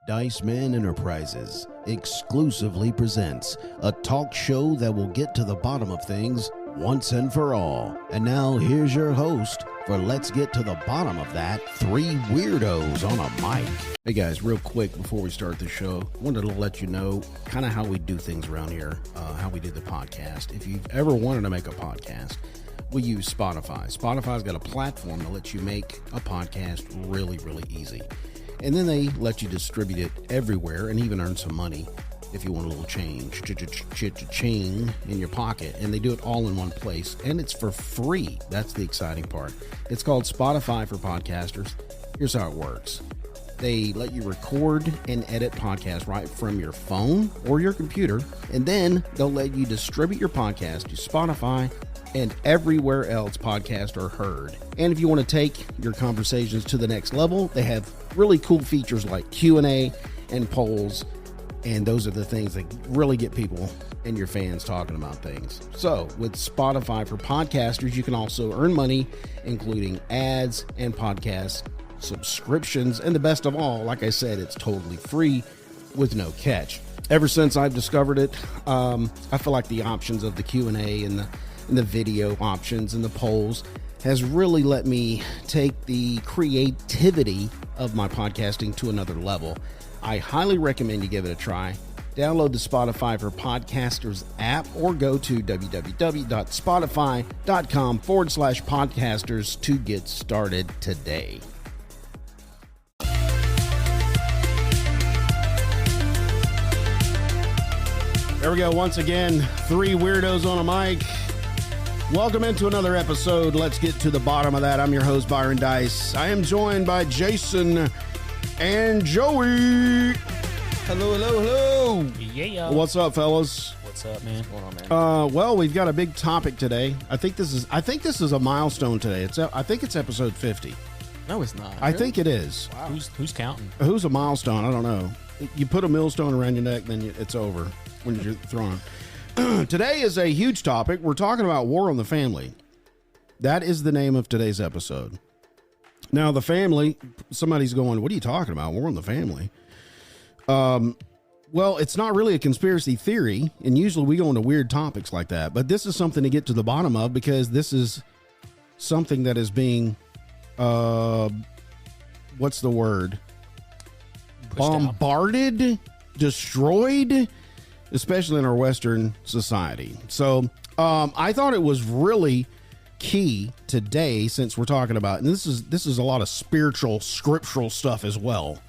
Dice Man Enterprises exclusively presents a talk show that will get to the bottom of things once and for all. And now here's your host for Let's Get to the Bottom of That, three weirdos on a mic. Hey guys, real quick before we start the show, I wanted to let you know kind of how we do things around here, how we do the podcast. If you've ever wanted to make a podcast, we use Spotify. Spotify's got a platform that lets you make a podcast really, really easy. And then they let you distribute it everywhere and even earn some money if you want a little change, cha-ching in your pocket. And they do it all in one place. And it's for free. That's the exciting part. It's called Spotify for Podcasters. Here's how it works. They let you record and edit podcasts right from your phone or your computer. And then they'll let you distribute your podcast to Spotify and everywhere else podcasts are heard. And if you want to take your conversations to the next level, they have really cool features like Q&A and polls. And those are the things that really get people and your fans talking about things. So with Spotify for Podcasters, you can also earn money, including ads and podcast subscriptions. And the best of all, like I said, it's totally free with no catch. Ever since I've discovered it, I feel like the options of the Q&A and the video options and the polls has really let me take the creativity of my podcasting to another level. I highly recommend you give it a try. Download the Spotify for Podcasters app or go to www.spotify.com/podcasters to get started today. There we go. Once again, three weirdos on a mic. Welcome into another episode. Let's get to the bottom of that. I'm your host, Byron Dice. I am joined by Jason and Joey. Hello, hello, hello. Yeah. What's up, fellas? What's up, man? What's going on, man? Well, we've got a big topic today. I think this is a milestone today. I think it's episode 50. No, it's not. I think it is. Wow. Who's counting? Who's a milestone? I don't know. You put a millstone around your neck, then it's over when you're thrown. Today is a huge topic. We're talking about war on the family. That is the name of today's episode. Now, the family, somebody's going, what are you talking about? War on the family. Well, it's not really a conspiracy theory, and usually we go into weird topics like that, but this is something to get to the bottom of because this is something that is being, what's the word? Bombarded, destroyed, especially in our Western society. So I thought it was really key today, since we're talking about, and this is a lot of spiritual, scriptural stuff as well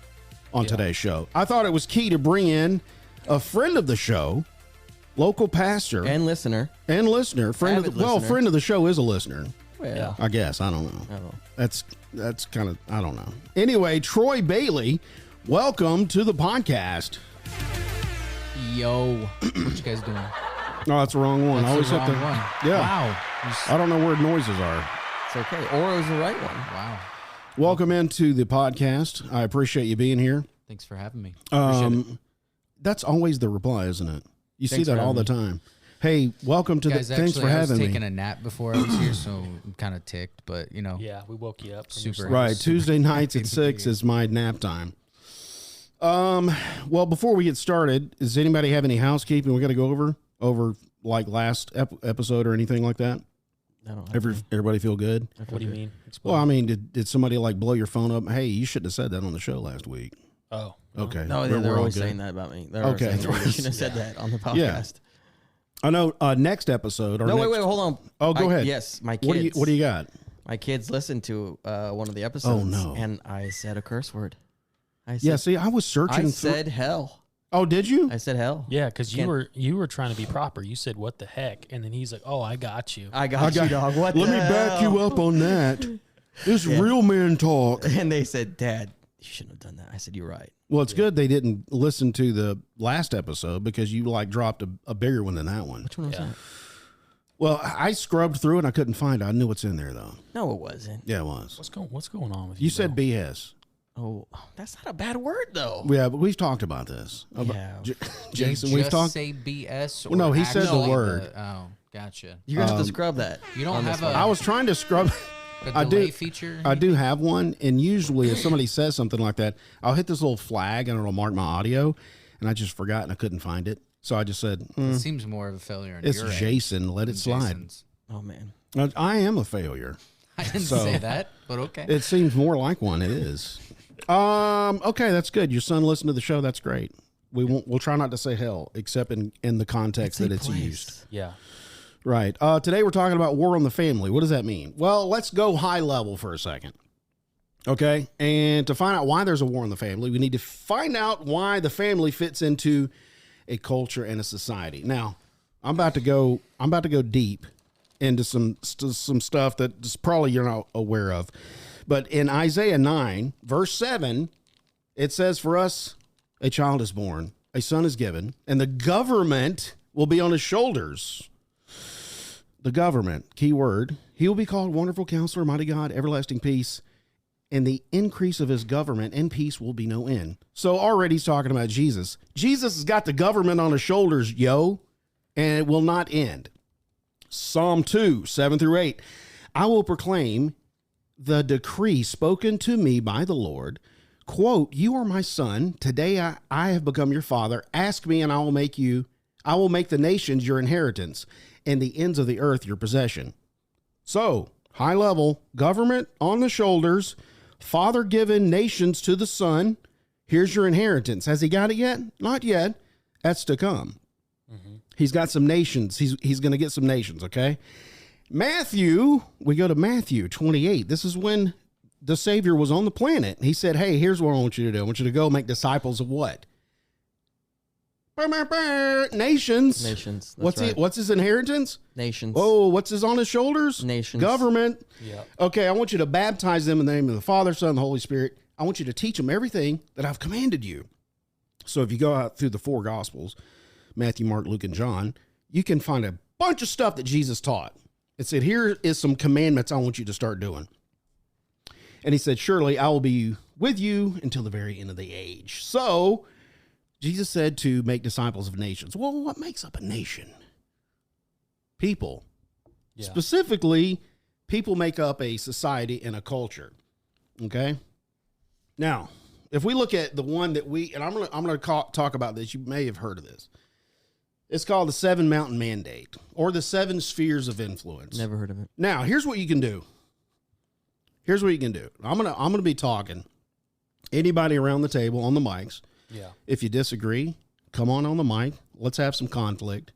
on today's show. I thought it was key to bring in a friend of the show, local pastor and listener, friend of the show is a listener. Well, I guess I don't know. That's kind of, I don't know. Anyway, Troy Bailey, welcome to the podcast. Yo, what you guys doing? No, that's the wrong one. That's I always the have to. wrong one. Yeah. Wow. I don't know where noises are. it's okay. Oro's the right one. Wow. Welcome into the podcast. I appreciate you being here. Thanks for having me. Appreciate it. That's always the reply, isn't it? You see Thanks that for all the having time. Hey, welcome to the. Guys, Thanks for I was having me. taking a nap before I was here, so I'm kind of ticked, but you know. Yeah, we woke you up. From Super. your Right, Super Tuesday nights at happy to 6 be is my nap time. Well, before we get started, does anybody have any housekeeping we got to go over like last episode or anything like that? I don't know. Everybody feel good? What do you mean? Explain. Well, I mean, did somebody like blow your phone up? Hey, you shouldn't have said that on the show last week. Oh. Okay. No, We're they're all always good. saying that about me. They're Okay. saying you shouldn't have said that on the podcast. Yeah. I know. Next episode. Or No, next, wait, hold on. Oh, go ahead. Yes, my kids. What do you got? My kids listened to one of the episodes. Oh, no. And I said a curse word. I said, Yeah. See, I was searching. I said hell. Oh, did you? I said hell. Yeah, because you were trying to be proper. You said, what the heck? And then he's like, oh, I got you. I got you, dog. What Let the me back hell? you up on that. This real man talk. And they said, Dad, you shouldn't have done that. I said, you're right. Well, it's good they didn't listen to the last episode because you like dropped a bigger one than that one. Which one was that? Well, I scrubbed through it and I couldn't find it. I knew what's in there though. No, it wasn't. Yeah, it was. What's going on with you? You said bro? BS. Oh, that's not a bad word, though. Yeah, but we've talked about this. Yeah. Jason, you we've just talked. say BS. Or Well, no, he said the actually word. Oh, gotcha. You're going to have to scrub that. You don't have a. I was trying to scrub. The I delay do. feature. I do have one, and usually if somebody says something like that, I'll hit this little flag and it'll mark my audio, and I just forgot and I couldn't find it. So I just said, It seems more of a failure. On it's your end Jason, let it than slide. Jason's. Oh man. I am a failure. I didn't So- say that, but okay. It seems more like one. It is. Okay, that's good. Your son listened to the show. That's great. We'll try not to say hell, except in the context that it's used. Yeah. Right. Today we're talking about war on the family. What does that mean? Well, let's go high level for a second. Okay. And to find out why there's a war on the family, we need to find out why the family fits into a culture and a society. Now, I'm about to go deep into some stuff that probably you're not aware of. But in Isaiah 9, verse 7, it says, "For us a child is born, a son is given, and the government will be on his shoulders." The government, key word, he will be called Wonderful Counselor, Mighty God, Everlasting Peace, and the increase of his government and peace will be no end. So already he's talking about Jesus. Jesus has got the government on his shoulders, yo, and it will not end. Psalm 2, 7 through 8. "I will proclaim the decree spoken to me by the Lord. Quote, you are my son. Today I have become your father. Ask me and I will make the nations your inheritance and the ends of the earth your possession." So, high level, government on the shoulders, father given nations to the son. Here's your inheritance. Has he got it yet? Not yet. That's to come. He's got some nations. He's going to get some nations, okay? We go to Matthew 28. This is when the Savior was on the planet. He said, hey, here's what I want you to do. I want you to go make disciples of what? Nations. Nations. That's right. What's his inheritance? Nations. Oh, what's his on his shoulders? Nations. Government. Yeah. Okay, I want you to baptize them in the name of the Father, Son, and the Holy Spirit. I want you to teach them everything that I've commanded you. So if you go out through the four Gospels, Matthew, Mark, Luke, and John, you can find a bunch of stuff that Jesus taught. It said, here is some commandments I want you to start doing. And he said, surely I will be with you until the very end of the age. So Jesus said to make disciples of nations. Well, what makes up a nation? People. Yeah. Specifically, people make up a society and a culture. Okay? Now, if we look at the one that I'm going to talk about this. You may have heard of this. It's called the 7 Mountain Mandate or the 7 Spheres of Influence. Never heard of it. Now, here's what you can do. I'm gonna be talking. Anybody around the table on the mics. Yeah. If you disagree, come on the mic. Let's have some conflict.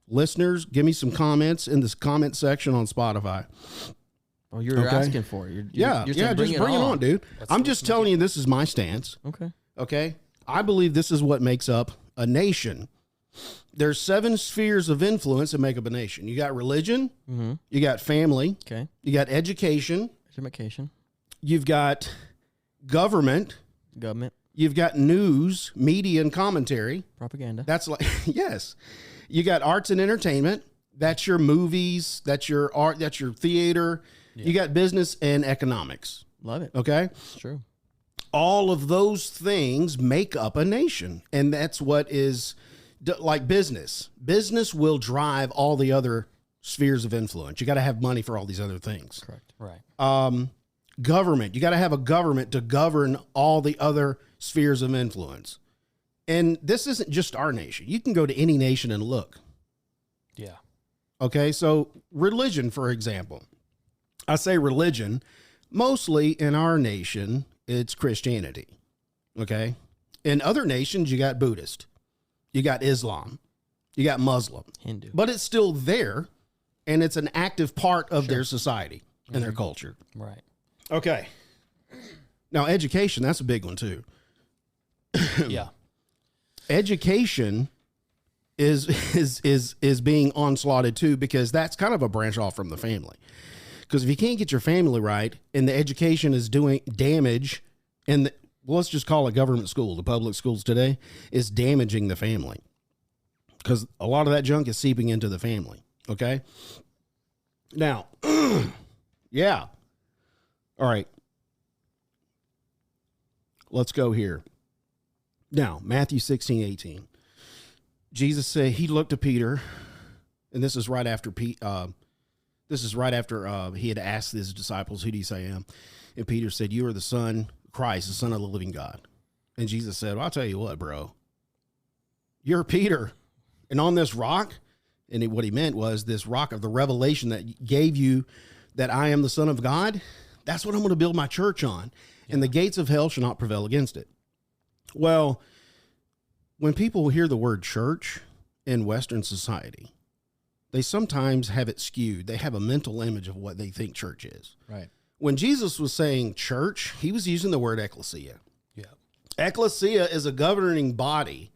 Listeners, give me some comments in this comment section on Spotify. Oh, you're Okay. asking for it. Yeah, saying just bring it on, dude. I'm just telling you this is my stance. Okay. Okay? I believe this is what makes up a nation. There's 7 spheres of influence that make up a nation. You got religion, you got family, Okay. you got education, Education. you've got government, Government. you've got news, media, and commentary. Propaganda. That's like, yes. You got arts and entertainment. That's your movies. That's your art. That's your theater. Yeah. You got business and economics. Love it. Okay. It's true. All of those things make up a nation. And that's what is like business. Business will drive all the other spheres of influence. You got to have money for all these other things. Correct. Right. Government. You got to have a government to govern all the other spheres of influence. And this isn't just our nation. You can go to any nation and look. Yeah. Okay. So religion, for example, I say religion, mostly in our nation, it's Christianity. Okay. In other nations, you got Buddhist, you got Islam, you got Muslim, Hindu. but it's still there. And it's an active part of their society and their culture. Right. Okay. Now, education, that's a big one too. Yeah. Education is being onslaughted too, because that's kind of a branch off from the family. Because if you can't get your family right and the education is doing damage, and let's just call it government school, the public schools today, is damaging the family. Because a lot of that junk is seeping into the family. Okay. Now, yeah. All right. Let's go here. Now, Matthew 16:18. Jesus said, he looked to Peter, and this is right after This is right after he had asked his disciples, "Who do you say I am?" And Peter said, "You are the Son, Christ, the Son of the living God." And Jesus said, "Well, I'll tell you what, bro. You're Peter, and on this rock," and what he meant was this rock of the revelation that gave you that I am the Son of God, that's what I'm going to build my church on, and the gates of hell shall not prevail against it. Well, when people hear the word church in Western society, they sometimes have it skewed. They have a mental image of what they think church is. Right. When Jesus was saying church, he was using the word ecclesia. Yeah. Ecclesia is a governing body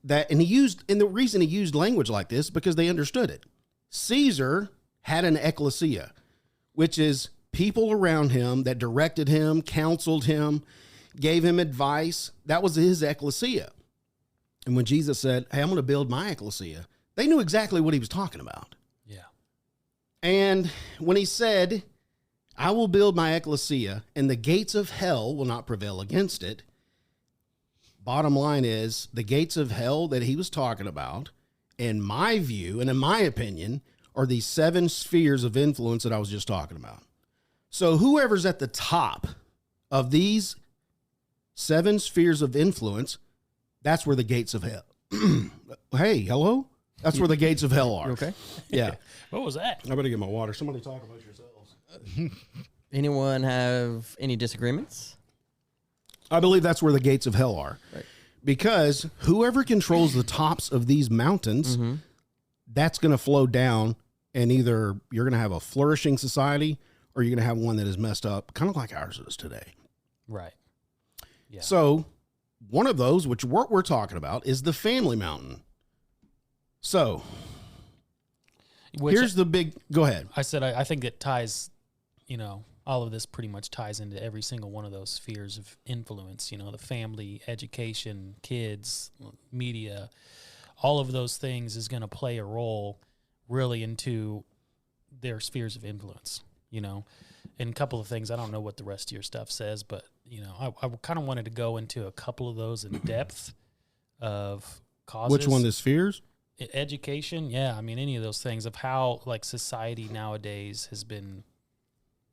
that, and the reason he used language like this, because they understood it. Caesar had an ecclesia, which is people around him that directed him, counseled him, gave him advice. That was his ecclesia. And when Jesus said, "Hey, I'm going to build my ecclesia," they knew exactly what he was talking about. Yeah. And when he said, "I will build my ecclesia and the gates of hell will not prevail against it," bottom line is the gates of hell that he was talking about, in my view and in my opinion, are these 7 spheres of influence that I was just talking about. So whoever's at the top of these 7 spheres of influence, that's where the gates of hell. Hey, hello? That's where the gates of hell are. You okay? Yeah. What was that? I better get my water. Somebody talk about yourselves. Anyone have any disagreements? I believe that's where the gates of hell are. Right. Because whoever controls the tops of these mountains, that's going to flow down, and either you're going to have a flourishing society or you're going to have one that is messed up, kind of like ours is today. Right. Yeah. So one of those, which what we're talking about, is the family mountain. So here's the big, go ahead. I said, I think it ties, all of this pretty much ties into every single one of those spheres of influence, the family, education, kids, media, all of those things is going to play a role really into their spheres of influence, and a couple of things. I don't know what the rest of your stuff says, but, I kind of wanted to go into a couple of those in depth of causes. Which one, the spheres? Education. Yeah. I mean, any of those things of how society nowadays has been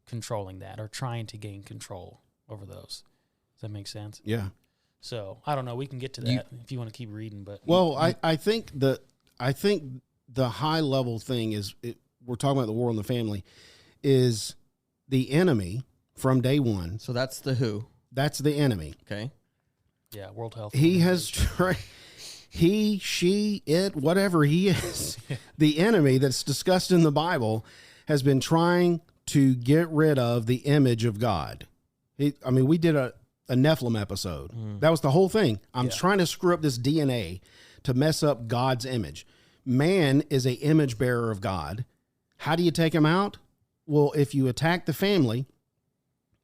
controlling that or trying to gain control over those. Does that make sense? Yeah. So I don't know. We can get to that if you want to keep reading, but I think the high level thing is we're talking about the war on the family is the enemy from day one. So that's the who. That's the enemy. Okay. Yeah. World Health. He has tried. He, she, it, whatever he is, the enemy that's discussed in the Bible has been trying to get rid of the image of God. We did a Nephilim episode. That was the whole thing. I'm trying to screw up this DNA to mess up God's image. Man is an image bearer of God. How do you take him out? Well, if you attack the family,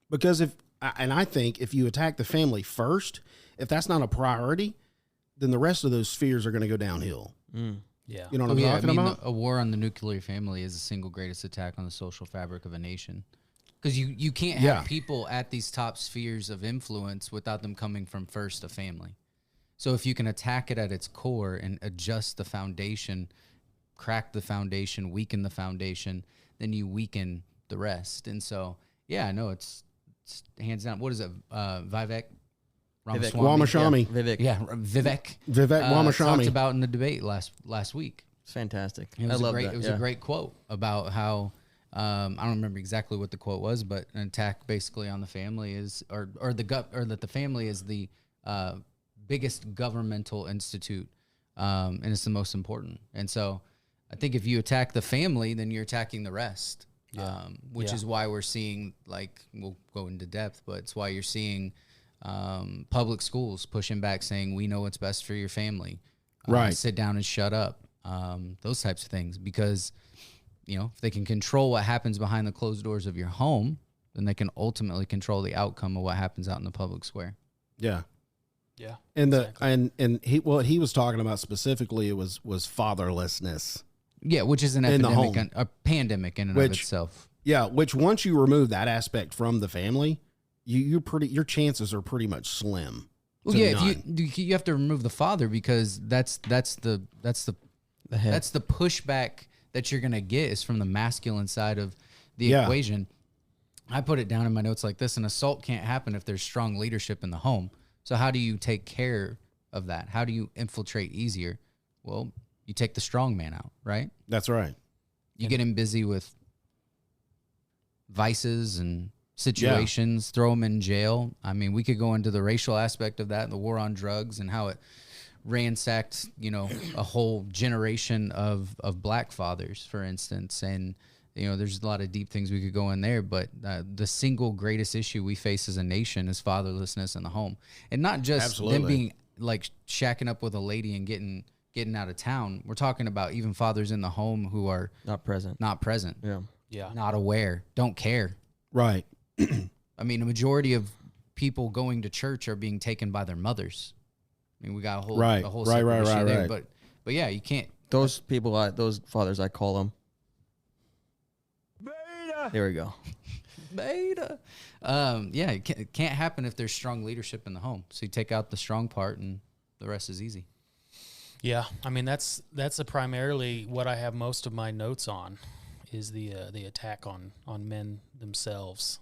because I think if you attack the family first, if that's not a priority, then the rest of those spheres are going to go downhill. Yeah. You know what I'm talking about? A war on the nuclear family is the single greatest attack on the social fabric of a nation. Because you can't have people at these top spheres of influence without them coming from first a family. So if you can attack it at its core and adjust the foundation, crack the foundation, weaken the foundation, then you weaken the rest. And so, it's hands down. What is it? Vivek Ramaswamy. Vivek. Yeah, Vivek Ramaswamy. talked about in the debate last week. It's fantastic. It was I love that. It was a great quote about how I don't remember exactly what the quote was, but an attack basically on the family is, or that the family is the biggest governmental institute, and it's the most important. And so, I think if you attack the family, then you're attacking the rest. Which is why we're seeing, we'll go into depth, but it's why you're seeing public schools pushing back, saying we know what's best for your family. Right. Sit down and shut up. Those types of things, because if they can control what happens behind the closed doors of your home, then they can ultimately control the outcome of what happens out in the public square. Yeah. Yeah. And exactly. and what he was talking about specifically was fatherlessness. Yeah, which is an epidemic, a pandemic in and of itself. Yeah, which once you remove that aspect from the family, your chances are pretty much slim. Well, if you have to remove the father, because that's the The head. that's the pushback that you're going to get is from the masculine side of the equation. I put it down in my notes like this: an assault can't happen if there's strong leadership in the home. So how do you take care of that? How do you infiltrate easier? Well, you take the strong man out, right? That's right. You get him busy with vices and situations, throw him in jail. I mean, we could go into the racial aspect of that, the war on drugs, and how it ransacked, a whole generation of black fathers, for instance. And, there's a lot of deep things we could go in there, but the single greatest issue we face as a nation is fatherlessness in the home. And not just them being like shacking up with a lady and getting out of town. We're talking about even fathers in the home who are Not present. Yeah. not aware, don't care. Right. I mean, a majority of people going to church are being taken by their mothers. I mean, we got a whole Right. separate issue there. Right. But yeah, you can't. Those people, those fathers, I call them. Beta. There we go. Beta. Yeah, it can't happen if there's strong leadership in the home. So you take out the strong part, and the rest is easy. Yeah, I mean that's primarily what I have most of my notes on, is the attack on men themselves,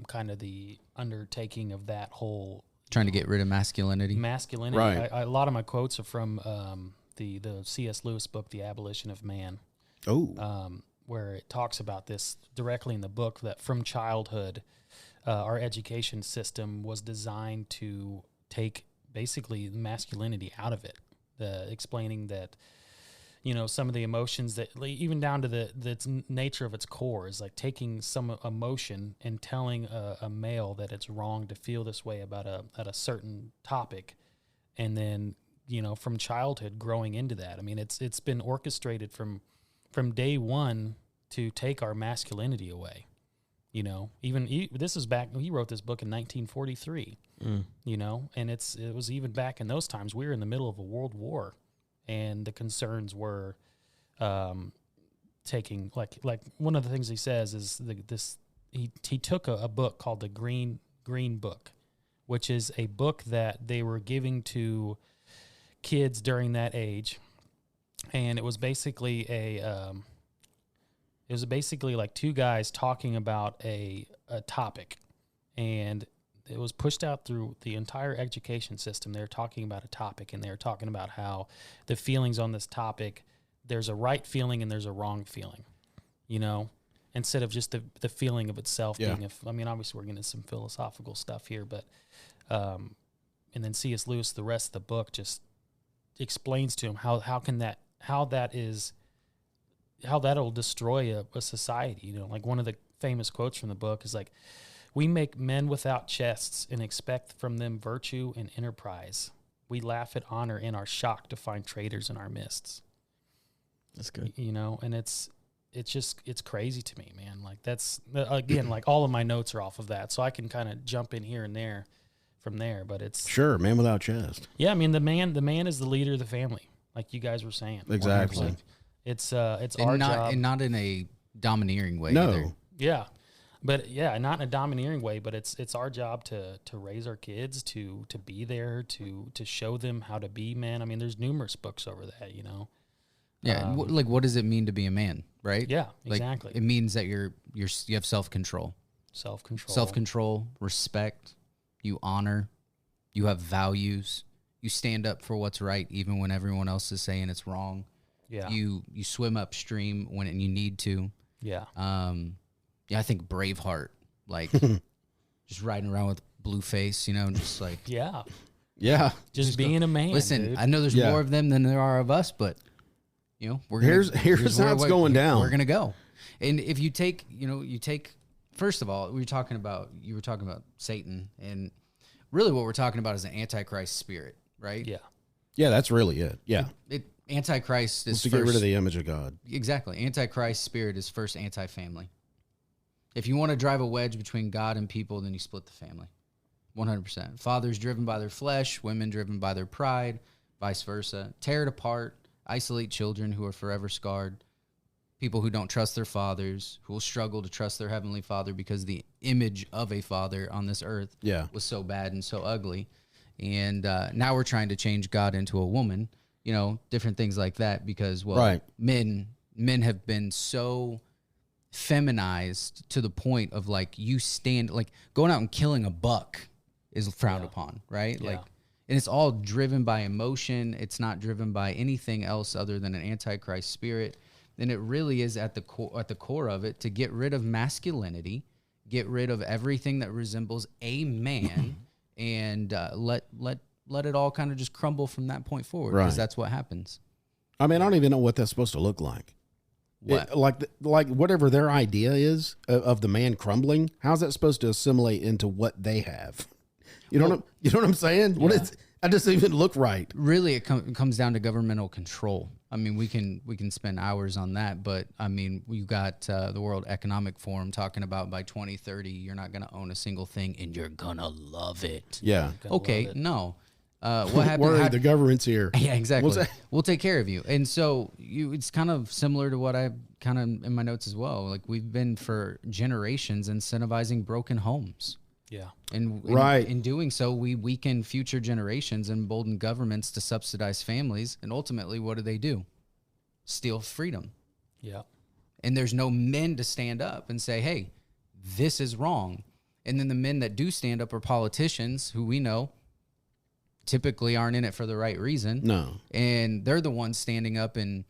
kind of the undertaking of that whole Trying to get rid of masculinity. Right. A lot of my quotes are from the C.S. Lewis book, The Abolition of Man. Oh. Where it talks about this directly in the book, that from childhood, our education system was designed to take basically masculinity out of it. Explaining that, some of the emotions that, even down to the nature of its core, is like taking some emotion and telling a male that it's wrong to feel this way about a certain topic, and then from childhood growing into that. I mean, it's been orchestrated from day one to take our masculinity away. This is back. He wrote this book in 1943. And it was even back in those times. We were in the middle of a world war, and the concerns were taking like one of the things he says is he took a book called the Green Book, which is a book that they were giving to kids during that age, and it was basically like two guys talking about a topic, and it was pushed out through the entire education system. They're talking about a topic, and they're talking about how the feelings on this topic, there's a right feeling and there's a wrong feeling, instead of just the feeling of itself being obviously we're getting into some philosophical stuff here, but and then C.S. Lewis, the rest of the book just explains to him how that'll destroy a society. Like one of the famous quotes from the book is like, "We make men without chests and expect from them virtue and enterprise. We laugh at honor and are shocked to find traitors in our midst." That's good. And it's crazy to me, man. Like that's, again, like all of my notes are off of that, so I can kind of jump in here and there from there, but it's Sure, man without chest. Yeah, I mean the man is the leader of the family, like you guys were saying. Exactly. Like, it's our job, and not in a domineering way. No. Either. Yeah, but not in a domineering way. But it's our job to raise our kids, to be there, to show them how to be men. I mean, there's numerous books over that. Yeah, like what does it mean to be a man, right? Yeah, like, exactly. It means that you have self-control, respect. You honor. You have values. You stand up for what's right, even when everyone else is saying it's wrong. Yeah. You swim upstream when you need to. Yeah. I think Braveheart, like just riding around with blue face, just like Yeah. Yeah. Just being a man. Listen, dude. I know there's more of them than there are of us, but we're gonna, here's how it's going down. We're gonna go. And if you take, first of all, you were talking about Satan, and really what we're talking about is an Antichrist spirit, right? Yeah. Yeah, that's really it. Yeah. Antichrist is to get rid of the image of God. Exactly. Antichrist spirit is first anti-family. If you want to drive a wedge between God and people, then you split the family. 100%. Fathers driven by their flesh, women driven by their pride, vice versa. Tear it apart, isolate children who are forever scarred, people who don't trust their fathers, who will struggle to trust their heavenly Father because the image of a father on this earth was so bad and so ugly. And now we're trying to change God into a woman, different things like that because, men men have been so feminized to the point of like going out and killing a buck is frowned upon, right? Yeah. Like, and it's all driven by emotion. It's not driven by anything else other than an antichrist spirit. And it really is at the core of it to get rid of masculinity, get rid of everything that resembles a man, and let it all kind of just crumble from that point forward, because that's what happens. I mean, I don't even know what that's supposed to look like. What? Like whatever their idea is of the man crumbling, how's that supposed to assimilate into what they have? You know what I'm saying? What is? That doesn't even look right. Really, it comes down to governmental control. I mean, we can spend hours on that, but I mean, you got the World Economic Forum talking about by 2030, you're not going to own a single thing, and you're gonna love it. Yeah. Okay. No. What happened? Worry, the government's here. Yeah, exactly. We'll take care of you. And so it's kind of similar to what I kind of in my notes as well. Like, we've been for generations incentivizing broken homes. Yeah. And in doing so, we weaken future generations and embolden governments to subsidize families. And ultimately, what do? Steal freedom. Yeah. And there's no men to stand up and say, hey, this is wrong. And then the men that do stand up are politicians who we know typically aren't in it for the right reason. No. And they're the ones standing up and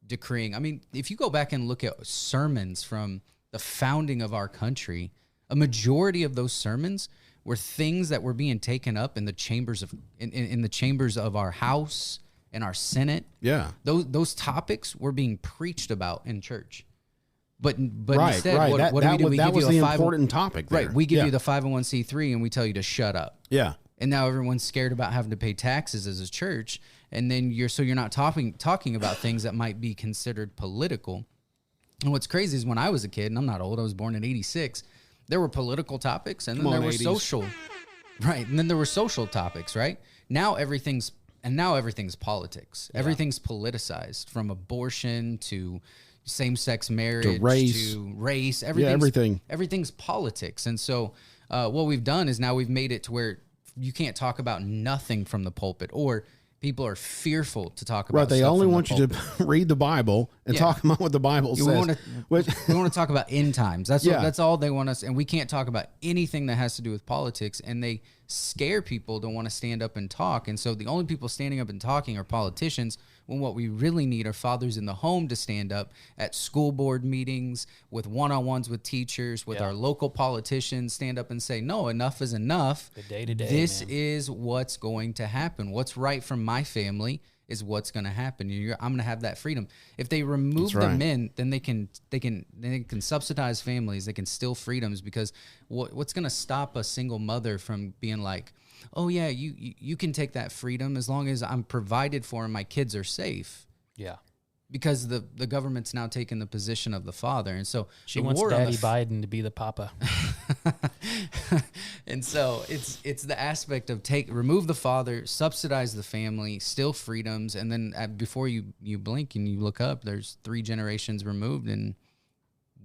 decreeing. I mean, if you go back and look at sermons from the founding of our country, a majority of those sermons were things that were being taken up in the chambers of in the chambers of our House and our Senate. Yeah. Those topics were being preached about in church. But Right, instead, right. what do we do? We that give was you the a important topic there. Right. We give you the 501c3 and we tell you to shut up. Yeah. And now everyone's scared about having to pay taxes as a church. And then you're not talking about things that might be considered political. And what's crazy is when I was a kid, and I'm not old, I was born in 86, there were political topics and then there were 80s. social. Right. And then there were social topics, right? Now everything's politics. Yeah. Everything's politicized, from abortion to same-sex marriage to race. Everything's politics. And so what we've done is now we've made it to where you can't talk about nothing from the pulpit, or people are fearful to talk about. Right, they stuff only from the want you pulpit. to read the Bible and talk about what the Bible says. We want to talk about end times. That's all they want us, and we can't talk about anything that has to do with politics. And they scare people to want to stand up and talk. And so the only people standing up and talking are politicians, when what we really need are fathers in the home to stand up at school board meetings, with one-on-ones with teachers, with our local politicians, stand up and say, no, enough is enough. The day-to-day, This man. is what's going to happen. What's right from my family is what's going to happen. I'm going to have that freedom. If they remove the men, then they can subsidize families. They can steal freedoms, because what's going to stop a single mother from being like, oh yeah, you can take that freedom as long as I'm provided for and my kids are safe. Yeah. Because the government's now taking the position of the father. And so she wants Daddy Biden to be the papa. And so it's the aspect of remove the father, subsidize the family, steal freedoms, and then before you blink and you look up, there's 3 generations removed, and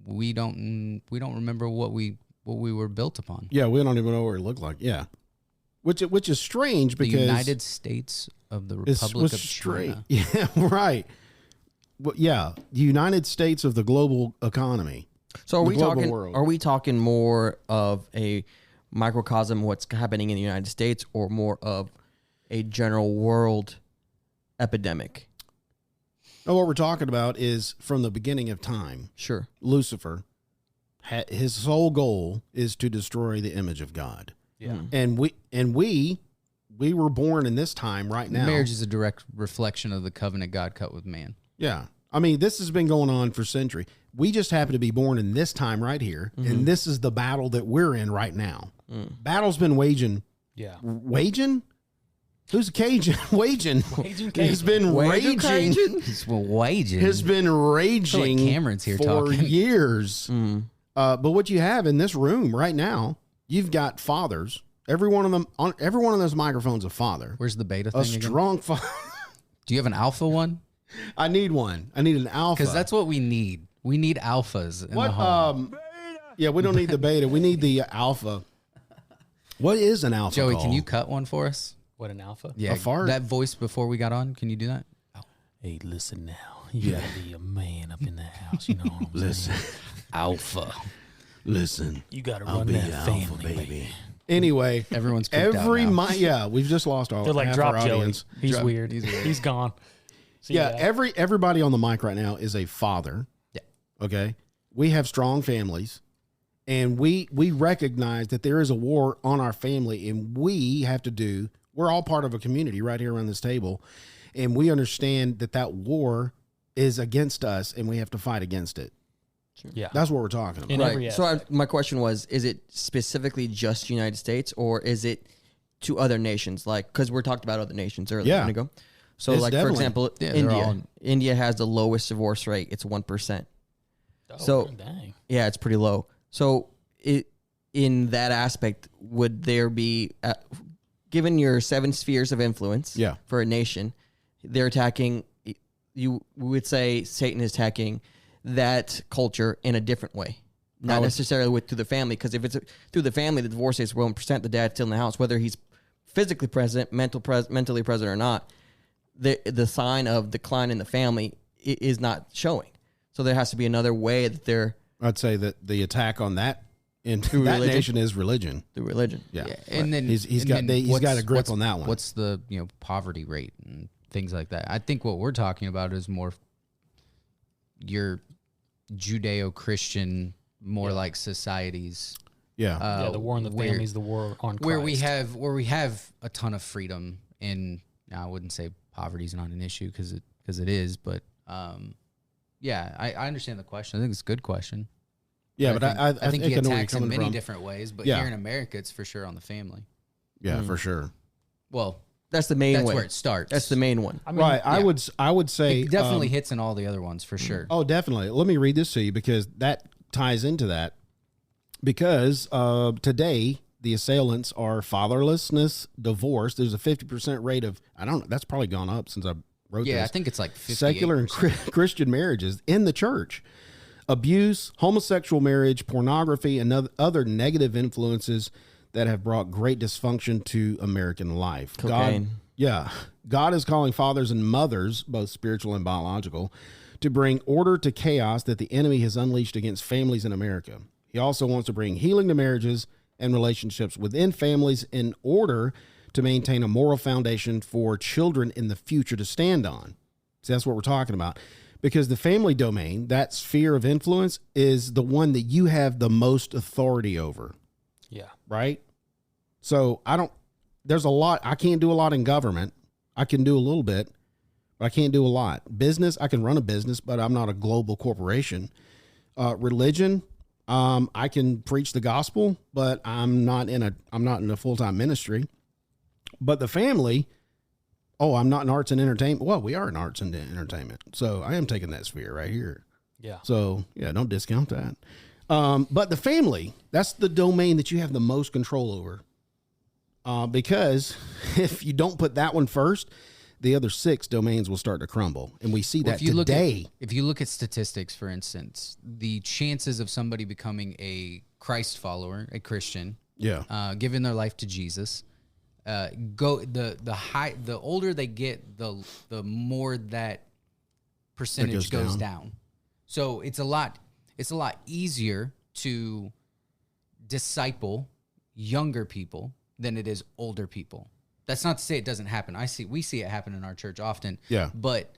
we don't remember what we were built upon. Yeah, we don't even know what it looked like. Yeah. Which is strange, because the United States of the Republic of China. Yeah, right. Well, yeah, the United States of the global economy. So world. Are we talking more of a microcosm of what's happening in the United States, or more of a general world epidemic? No, what we're talking about is from the beginning of time. Sure. Lucifer, his sole goal is to destroy the image of God. Yeah. And we were born in this time right now. Marriage is a direct reflection of the covenant God cut with man. Yeah. I mean, this has been going on for centuries. We just happen to be born in this time right here, and this is the battle that we're in right now. Battle's been waging. Yeah. Waging? Who's Cajun? Waging. Cajun. It's been raging. Has been raging. Like Cameron's here for talking. years. But what you have in this room right now, you've got fathers. Every one of them, on every one of those microphones, a father. Where's the beta A thing again? strong father. Do you have an alpha one? I need one. I need an alpha. Because that's what we need. We need alphas in the home. Yeah, we don't need the beta. We need the alpha. What is an alpha? Joey, call? can you cut one for us? What, an alpha? Yeah, A fart? that voice before we got on. Can you do that? Hey, listen now. You gotta be a man up in the house. You know what I'm Listen, saying? Alpha. listen. You gotta I'll run be that your family, alpha, baby. Anyway, Everyone's cooked every out now. yeah, we've just lost all. They're like, half drop our Joey. audience. He's Drop- weird. he's weird. He's gone. See Yeah, ya. everybody on the mic right now is a father. Yeah. Okay. We have strong families, and we recognize that there is a war on our family, and we have to do. We're all part of a community right here around this table, and we understand that war is against us, and we have to fight against it. Yeah. That's what we're talking about. In every So aspect. my question was: is it specifically just United States, or is it to other nations? Like, because we're talked about other nations earlier. Yeah. A minute ago. So, It's like for definitely- example, Yeah, they're India. all- India has the lowest divorce rate. It's 1%. Oh, so- dang. Yeah, it's pretty low. So, in that aspect, would there be, given your 7 spheres of influence, Yeah. for a nation, they're attacking. You would say Satan is attacking that culture in a different way, not necessarily through the family. Because if it's through the family, the divorce rate is 1%. The dad's still in the house, whether he's physically present, mentally present or not. The sign of decline in the family is not showing. So there has to be another way that they're I'd say that the attack on that in that religion? nation is religion. through religion. Yeah. And then He's and got- then he's got a grip what's- on that one. What's the poverty rate and things like that? I think what we're talking about is more your Judeo-Christian, more like societies. Yeah. Yeah, the war on the where- family is the war on Christ. where we have a ton of freedom in. Now, I wouldn't say poverty is not an issue because it is, but yeah, I understand the question. I think it's a good question. Yeah, but I think think he I know where you're attacks in coming many from. different ways, but Yeah. here in America, it's for sure on the family. Yeah, for sure. Well, That's the main that's way. where it starts. That's the main one. I mean, Right. yeah. I would say It definitely hits in all the other ones for sure. Oh, definitely. Let me read this to you because that ties into that. Because today the assailants are fatherlessness, divorce. There's a 50% rate of that's probably gone up since I wrote Yeah, this. I think it's like 58%. Secular and Christian marriages in the church, abuse, homosexual marriage, pornography, and other negative influences that have brought great dysfunction to American life. Cocaine. God is calling fathers and mothers, both spiritual and biological, to bring order to chaos that the enemy has unleashed against families in America. He also wants to bring healing to marriages and relationships within families in order to maintain a moral foundation for children in the future to stand on. See, that's what we're talking about. Because the family domain, that sphere of influence, is the one that you have the most authority over, yeah. right? So there's a lot. I can't do a lot in government. I can do a little bit, but I can't do a lot. Business, I can run a business, but I'm not a global corporation. Religion, I can preach the gospel, but I'm not in a full-time ministry. But the family, I'm not in arts and entertainment. Well, we are in arts and entertainment. So I am taking that sphere right here. Yeah. So yeah, don't discount that. But the family, that's the domain that you have the most control over. Because if you don't put that one first, the other 6 domains will start to crumble. And we see that today. If you look at statistics, for instance, the chances of somebody becoming a Christ follower, a Christian, giving their life to Jesus, the older they get, the more that percentage goes down. So it's a lot easier to disciple younger people than it is older people. That's not to say it doesn't happen. We see it happen in our church often. Yeah. But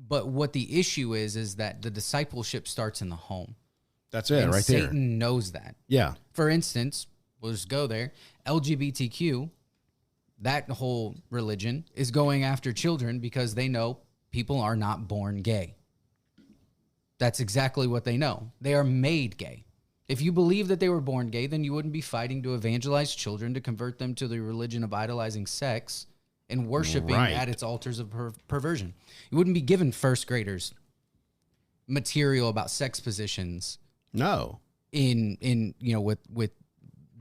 what the issue is that the discipleship starts in the home. That's it, And right Satan there. knows that. Yeah. For instance, we'll just go there. LGBTQ, that whole religion is going after children because they know people are not born gay. That's exactly what they know. They are made gay. If you believe that they were born gay, then you wouldn't be fighting to evangelize children to convert them to the religion of idolizing sex and worshiping Right. at its altars of perversion. You wouldn't be giving first graders material about sex positions No. in with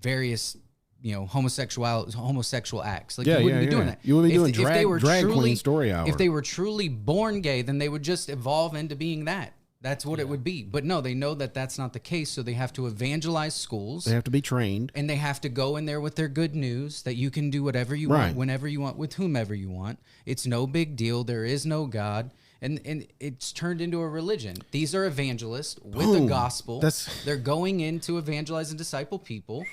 various homosexual acts. Like Yeah, you wouldn't yeah, be doing yeah. that. You wouldn't be If doing they were drag truly- queen story hour. If they were truly born gay, then they would just evolve into being that. That's what it would be. But no, they know that that's not the case, so they have to evangelize schools. They have to be trained. And they have to go in there with their good news that you can do whatever you Right. want, whenever you want, with whomever you want. It's no big deal. There is no God. and it's turned into a religion. These are evangelists with the gospel. They're going in to evangelize and disciple people.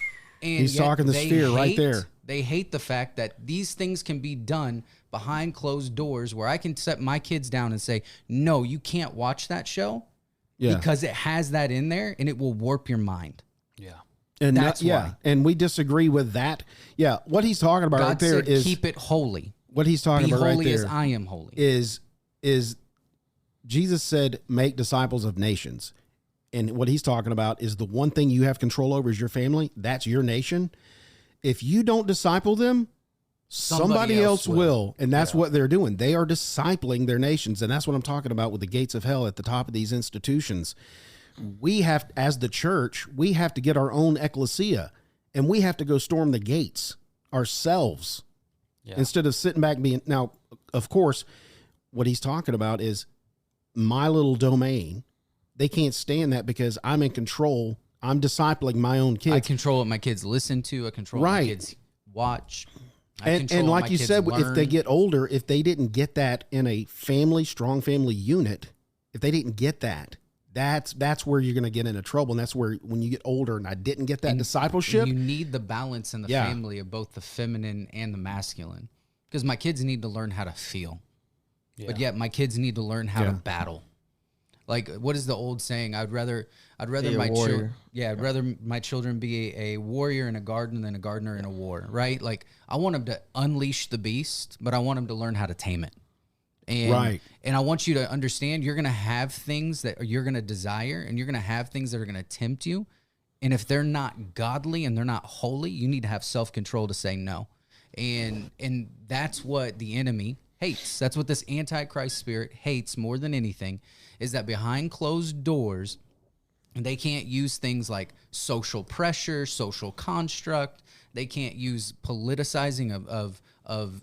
And he's talking the sphere right there. They hate the fact that these things can be done behind closed doors, where I can set my kids down and say, no, you can't watch that show because it has that in there and it will warp your mind. Yeah. And that's why. And we disagree with that. Yeah. What he's talking about God right there said, is keep it holy. What he's talking about right there. Be holy as I am holy. Is Jesus said, make disciples of nations. And what he's talking about is the one thing you have control over is your family. That's your nation. If you don't disciple them, somebody else will. And that's what they're doing. They are discipling their nations. And that's what I'm talking about with the gates of hell at the top of these institutions. We have, as the church, we have to get our own ecclesia, and we have to go storm the gates ourselves instead of sitting back being. Now, of course, what he's talking about is my little domain. They can't stand that because I'm in control. I'm discipling my own kids. I control what my kids listen to. I control what my kids watch. And like you said, if they get older, if they didn't get that in a strong family unit, if they didn't get that, that's where you're going to get into trouble. And that's where, when you get older and I didn't get that discipleship. You need the balance in the family of both the feminine and the masculine. Because my kids need to learn how to feel. Yeah. But yet my kids need to learn how to battle. Like, what is the old saying? I'd rather my children, I'd rather my children be a warrior in a garden than a gardener in a war, right? Like, I want them to unleash the beast, but I want them to learn how to tame it. And, and I want you to understand, you're going to have things that you're going to desire, and you're going to have things that are going to tempt you. And if they're not godly and they're not holy, you need to have self-control to say no. And that's what the enemy hates. That's what this antichrist spirit hates more than anything, is that behind closed doors, they can't use things like social pressure, social construct. They can't use politicizing of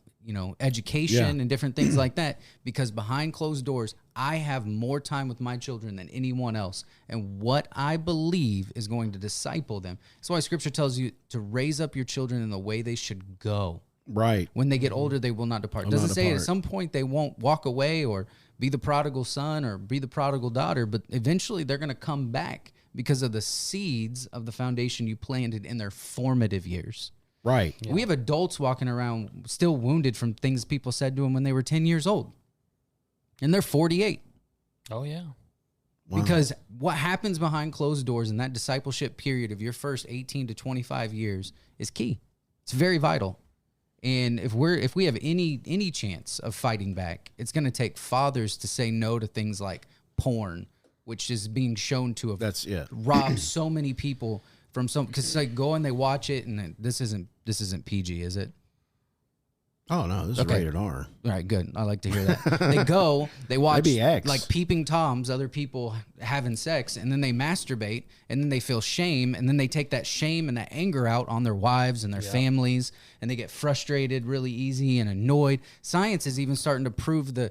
education and different things like that, because behind closed doors, I have more time with my children than anyone else. And what I believe is going to disciple them. That's why Scripture tells you to raise up your children in the way they should go. Right. When they get older, they will not depart. It doesn't say at some point they won't walk away or be the prodigal son or be the prodigal daughter, but eventually they're going to come back because of the seeds of the foundation you planted in their formative years. Right. Yeah. We have adults walking around still wounded from things people said to them when they were 10 years old. And they're 48. Oh, yeah. Wow. Because what happens behind closed doors in that discipleship period of your first 18 to 25 years is key. It's very vital. And if we have any chance of fighting back, it's going to take fathers to say no to things like porn, which is being shown to have robbed so many people from some, because it's like go and they watch it, and this isn't PG, is it? Oh no, this is rated R. All right, good. I like to hear that. They watch X. like peeping toms, other people having sex, and then they masturbate, and then they feel shame, and then they take that shame and that anger out on their wives and their families, and they get frustrated really easy and annoyed. Science is even starting to prove the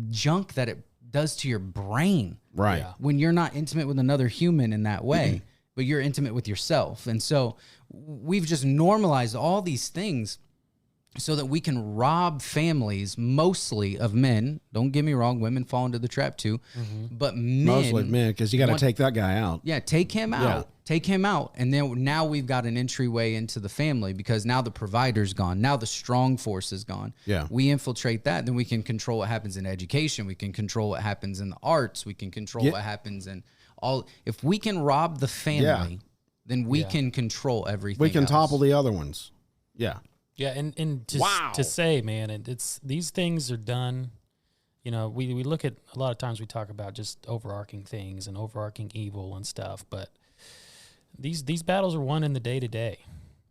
junk that it does to your brain. Right. When you're not intimate with another human in that way, but you're intimate with yourself. And so we've just normalized all these things so that we can rob families mostly of men. Don't get me wrong, women fall into the trap too. But men, mostly men, because you got to take that guy out. Yeah, take him out. Yeah. Take him out. And then now we've got an entryway into the family, because now the provider's gone. Now the strong force is gone. Yeah. We infiltrate that, then we can control what happens in education. We can control what happens in the arts. We can control what happens in all. If we can rob the family, then we can control everything. We can topple the other ones. Yeah. Yeah, and to say, man, it's these things are done. You know, we look at, a lot of times we talk about just overarching things and overarching evil and stuff, but these battles are won in the day to day.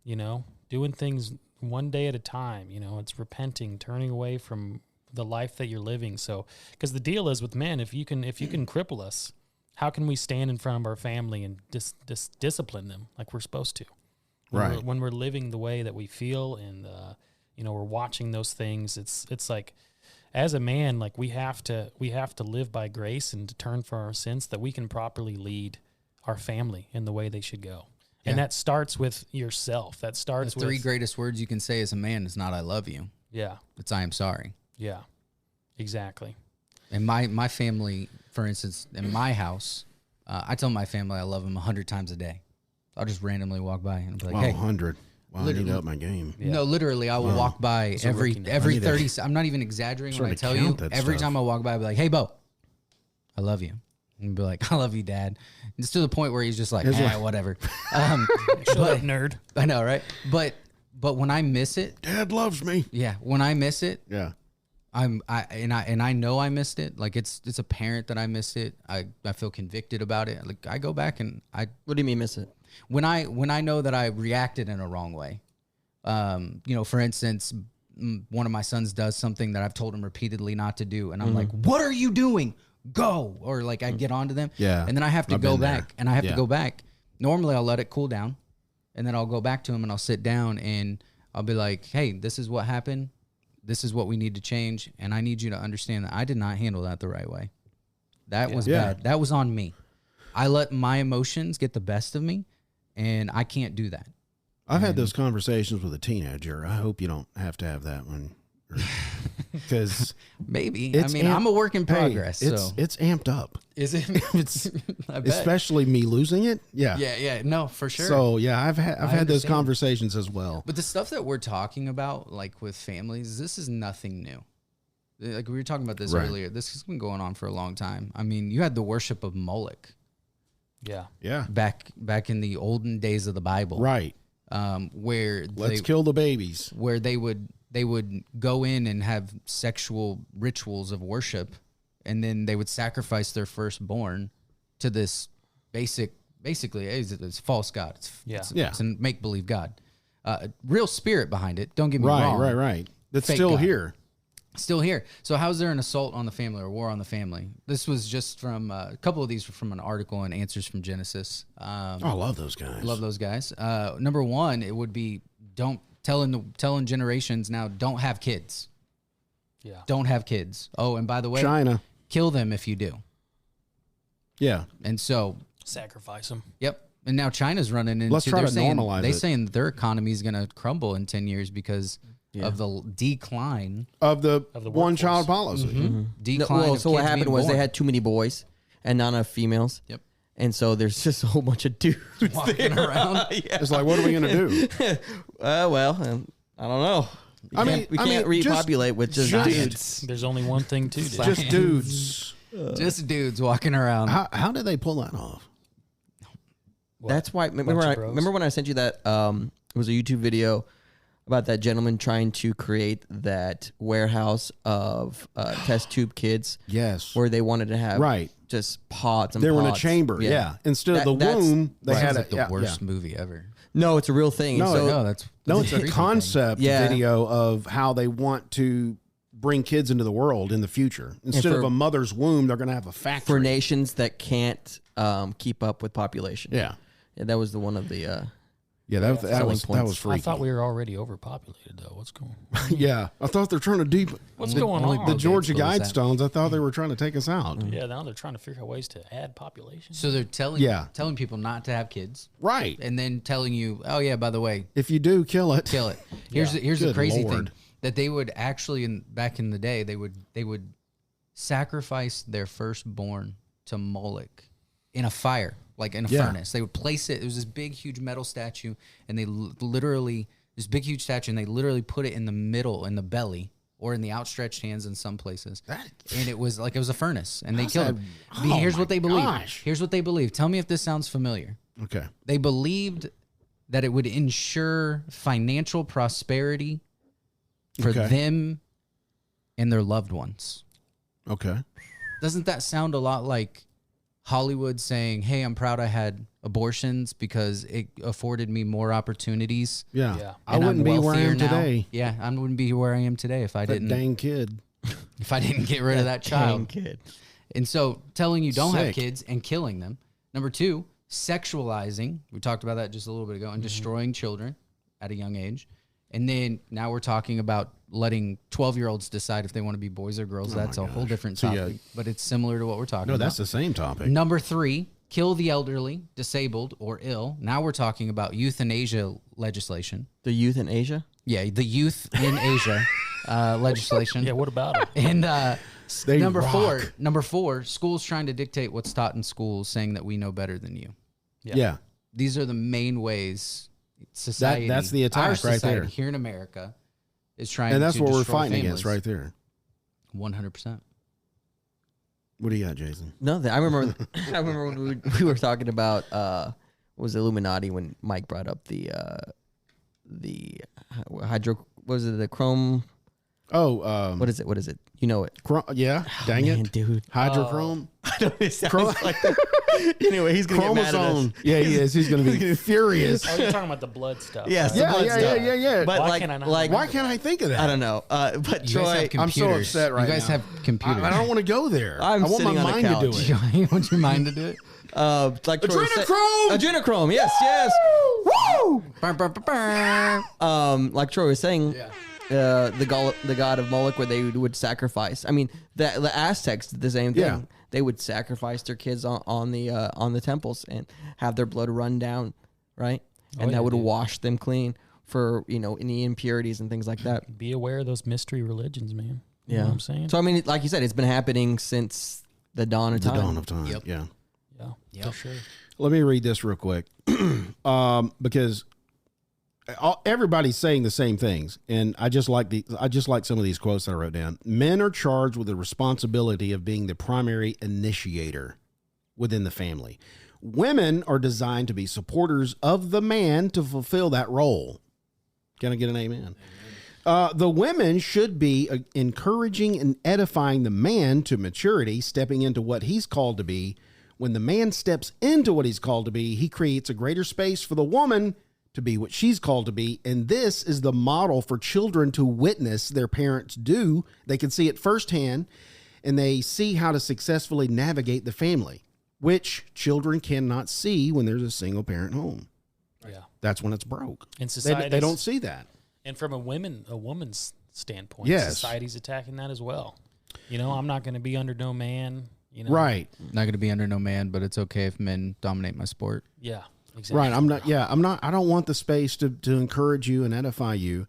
You know, doing things one day at a time. You know, it's repenting, turning away from the life that you're living. So, because the deal is with men, if you can cripple us, how can we stand in front of our family and discipline them like we're supposed to? When we're living the way that we feel, and we're watching those things, it's like, as a man, like we have to live by grace and to turn from our sins, that we can properly lead our family in the way they should go. Yeah. And that starts with yourself. That starts with the three greatest words you can say as a man is not "I love you." Yeah, it's "I am sorry." Yeah, exactly. And my family, for instance, in my house, I tell my family I love them 100 times a day. I'll just randomly walk by and be like, Wow, hey. 100. Wow, I need to up my game. Yeah. No, literally, I will walk by every 30. I'm not even exaggerating when I tell you. Every time I walk by, I'll be like, hey, Bo, I love you. And be like, I love you, Dad. It's to the point where he's just like, whatever. Shut up, nerd. I know, right? But when I miss it, Dad loves me. yeah, when I miss it, Yeah. I know I missed it. Like it's apparent that I missed it. I feel convicted about it. Like I go back and What do you mean miss it? when I know that I reacted in a wrong way. For instance, one of my sons does something that I've told him repeatedly not to do, and I'm like, "What are you doing? Go!" Or like I get onto them, Yeah, and then I have to I've go been there. back, and I have Yeah. to go back. Normally, I'll let it cool down, and then I'll go back to him and I'll sit down and I'll be like, "Hey, this is what happened. This is what we need to change, and I need you to understand that I did not handle that the right way. That was Yeah. bad. That was on me. I let my emotions get the best of me, and I can't do that." I've had those conversations with a teenager. I hope you don't have to have that one. Because Maybe. I'm a work in progress. It's amped up. Is it? It's I bet. especially me losing it. Yeah. Yeah. No, for sure. So yeah, I've had those understand. conversations as well. But the stuff that we're talking about, like with families, this is nothing new. Like we were talking about this Right. earlier. This has been going on for a long time. I mean, you had the worship of Moloch Yeah. Yeah. back in the olden days of the Bible, Right. where Let's kill the babies. where they would go in and have sexual rituals of worship, and then they would sacrifice their firstborn to this basically it's false god. It's a make believe god. Real spirit behind it. Don't get me wrong. Right. That's Fake still God. here. Still here. So how's there an assault on the family or war on the family? This was just from a couple of these were from an article in Answers from Genesis. I love those guys. Love those guys. Number one, it would be telling generations now don't have kids. Yeah. Don't have kids. Oh, and by the way, China. kill them if you do. Yeah. And so, Sacrifice them. yep. And now China's running into. Let's try they're to saying, normalize They're it. saying that their economy is going to crumble in 10 years because of the decline. Of the workforce. one-child policy. Decline. Well, of so what kids happened being was they born. had too many boys and not enough females. Yep. And so there's just a whole bunch of dudes Walking around. It's like, what are we going to do? I don't know. We can't repopulate with just dudes. There's only one thing to do. Just dudes. Just dudes walking around. How did they pull that off? What? That's why. Bunch of bros? Remember when I sent you that? It was a YouTube video about that gentleman trying to create that warehouse of test tube kids. Yes. Where they wanted to have just pods and They were in a pods. chamber. Yeah. Instead of the womb, they That had sounds like a the worst movie ever. No, it's a real thing. No, so, No, it's a a creepy concept Yeah. video of how they want to bring kids into the world in the future. Instead of a mother's womb, they're going to have a factory. for nations that can't keep up with population. Yeah. Yeah, that was the one of the. That was points. freaky. I thought we were already overpopulated, though. What's going on? Yeah. I thought they're trying to deep What's going on? the Georgia Gates believes that. Guidestones. I thought they were trying to take us out. Yeah, now they're trying to figure out ways to add population. So they're telling Yeah. people not to have kids, Right. and then telling you, oh yeah, by the way, If you do, kill it. kill it. Here's the Good crazy Lord. thing that they would actually back in the day they would sacrifice their firstborn to Moloch in a fire, like in a furnace. They would place it. It was this big, huge metal statue, and they literally put it in the middle, in the belly, or in the outstretched hands in some places. And it was a furnace, and they killed him. Oh Here's what my they believe. gosh. Here's what they believe. Tell me if this sounds familiar. Okay. They believed that it would ensure financial prosperity for Okay. them and their loved ones. Okay. Doesn't that sound a lot like Hollywood saying, hey, I'm proud I had abortions because it afforded me more opportunities? Yeah. Yeah. I and wouldn't I'm be where I wealthier am now. today. Yeah, I wouldn't be where I am today if I That didn't dang kid. get rid of that child. kid. And so telling you don't have Sick. kids and killing them. Number two, sexualizing. We talked about that just a little bit ago, and destroying children at a young age. And then now we're talking about letting 12-year-olds decide if they want to be boys or girls. That's a whole different So, topic, but it's similar to what we're talking No, about. that's the same topic. Number three, kill the elderly, disabled, or ill. Now we're talking about euthanasia legislation. The youth in Asia. Yeah, the youth in Asia legislation. Yeah, what about it? And They Number rock. four, schools trying to dictate what's taught in schools, saying that we know better than you. Yeah. These are the main ways society. That's the attack our right society there. here in America is trying. And that's to what we're destroy fighting families. against right there. 100%. What do you got, Jason? Nothing. I remember. I remember when we were talking about was Illuminati when Mike brought up the hydro. Was it the chrome? Oh, What is it? What is it? You know it. yeah. Dang Man, it, dude. hydrochrome, I don't know. It sounds like that. Anyway, he's gonna get mad at us. chromosome. Yeah, he is. He's going to be furious. Oh, you're talking about the blood stuff. Yes. right? the blood stuff. Yeah. But Why like, can I not like Why can't I think of that? I don't know. But You guys Troy, have computers. I'm so upset right You guys now. have computers. I don't want to go there. I'm I want sitting my on a mind to do couch. it. You want your mind to do it? like Troy was saying- Adrenochrome! Adrenochrome. Yes. Woo! Burr, burr, burr, burr. Like Troy was saying, the god of Moloch, where they would sacrifice. I mean, the Aztecs did the same thing. Yeah. They would sacrifice their kids on the temples and have their blood run down, right? And that would wash them clean for any impurities and things like that. Be aware of those mystery religions, man. You know what I'm saying? So I mean, like you said, it's been happening since the dawn of The time. dawn of time. Yep. Yeah. Yeah, for sure. Let me read this real quick, because everybody's saying the same things, and I just like some of these quotes that I wrote down. Men are charged with the responsibility of being the primary initiator within the family. Women are designed to be supporters of the man to fulfill that role. Can I get an amen? The women should be encouraging and edifying the man to maturity, stepping into what he's called to be. When the man steps into what he's called to be, he creates a greater space for the woman to be what she's called to be. And this is the model for children to witness their parents do. They can see it firsthand, and they see how to successfully navigate the family, which children cannot see when there's a single parent home. Yeah. That's when it's broke. And society, They don't see that. And from a woman's standpoint, Yes. society's attacking that as well. I'm not going to be under no man. Right. Not going to be under no man, but it's okay if men dominate my sport. Yeah. Exactly. Right. I don't want the space to encourage you and edify you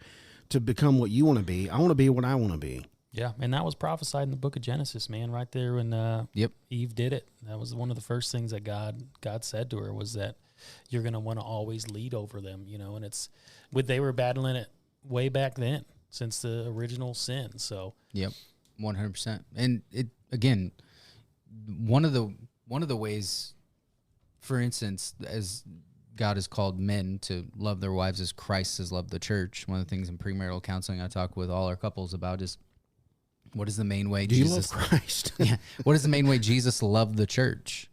to become what you want to be. I want to be what I want to be. Yeah, and that was prophesied in the book of Genesis, man, right there when Eve did it. That was one of the first things that God said to her was that you're going to want to always lead over them, and they were battling it way back then since the original sin. So, yep, 100%. And it again, one of the ways, for instance, as God has called men to love their wives as Christ has loved the church. One of the things in premarital counseling I talk with all our couples about is what is the main way Jesus love Christ? Yeah. What is the main way Jesus loved the church?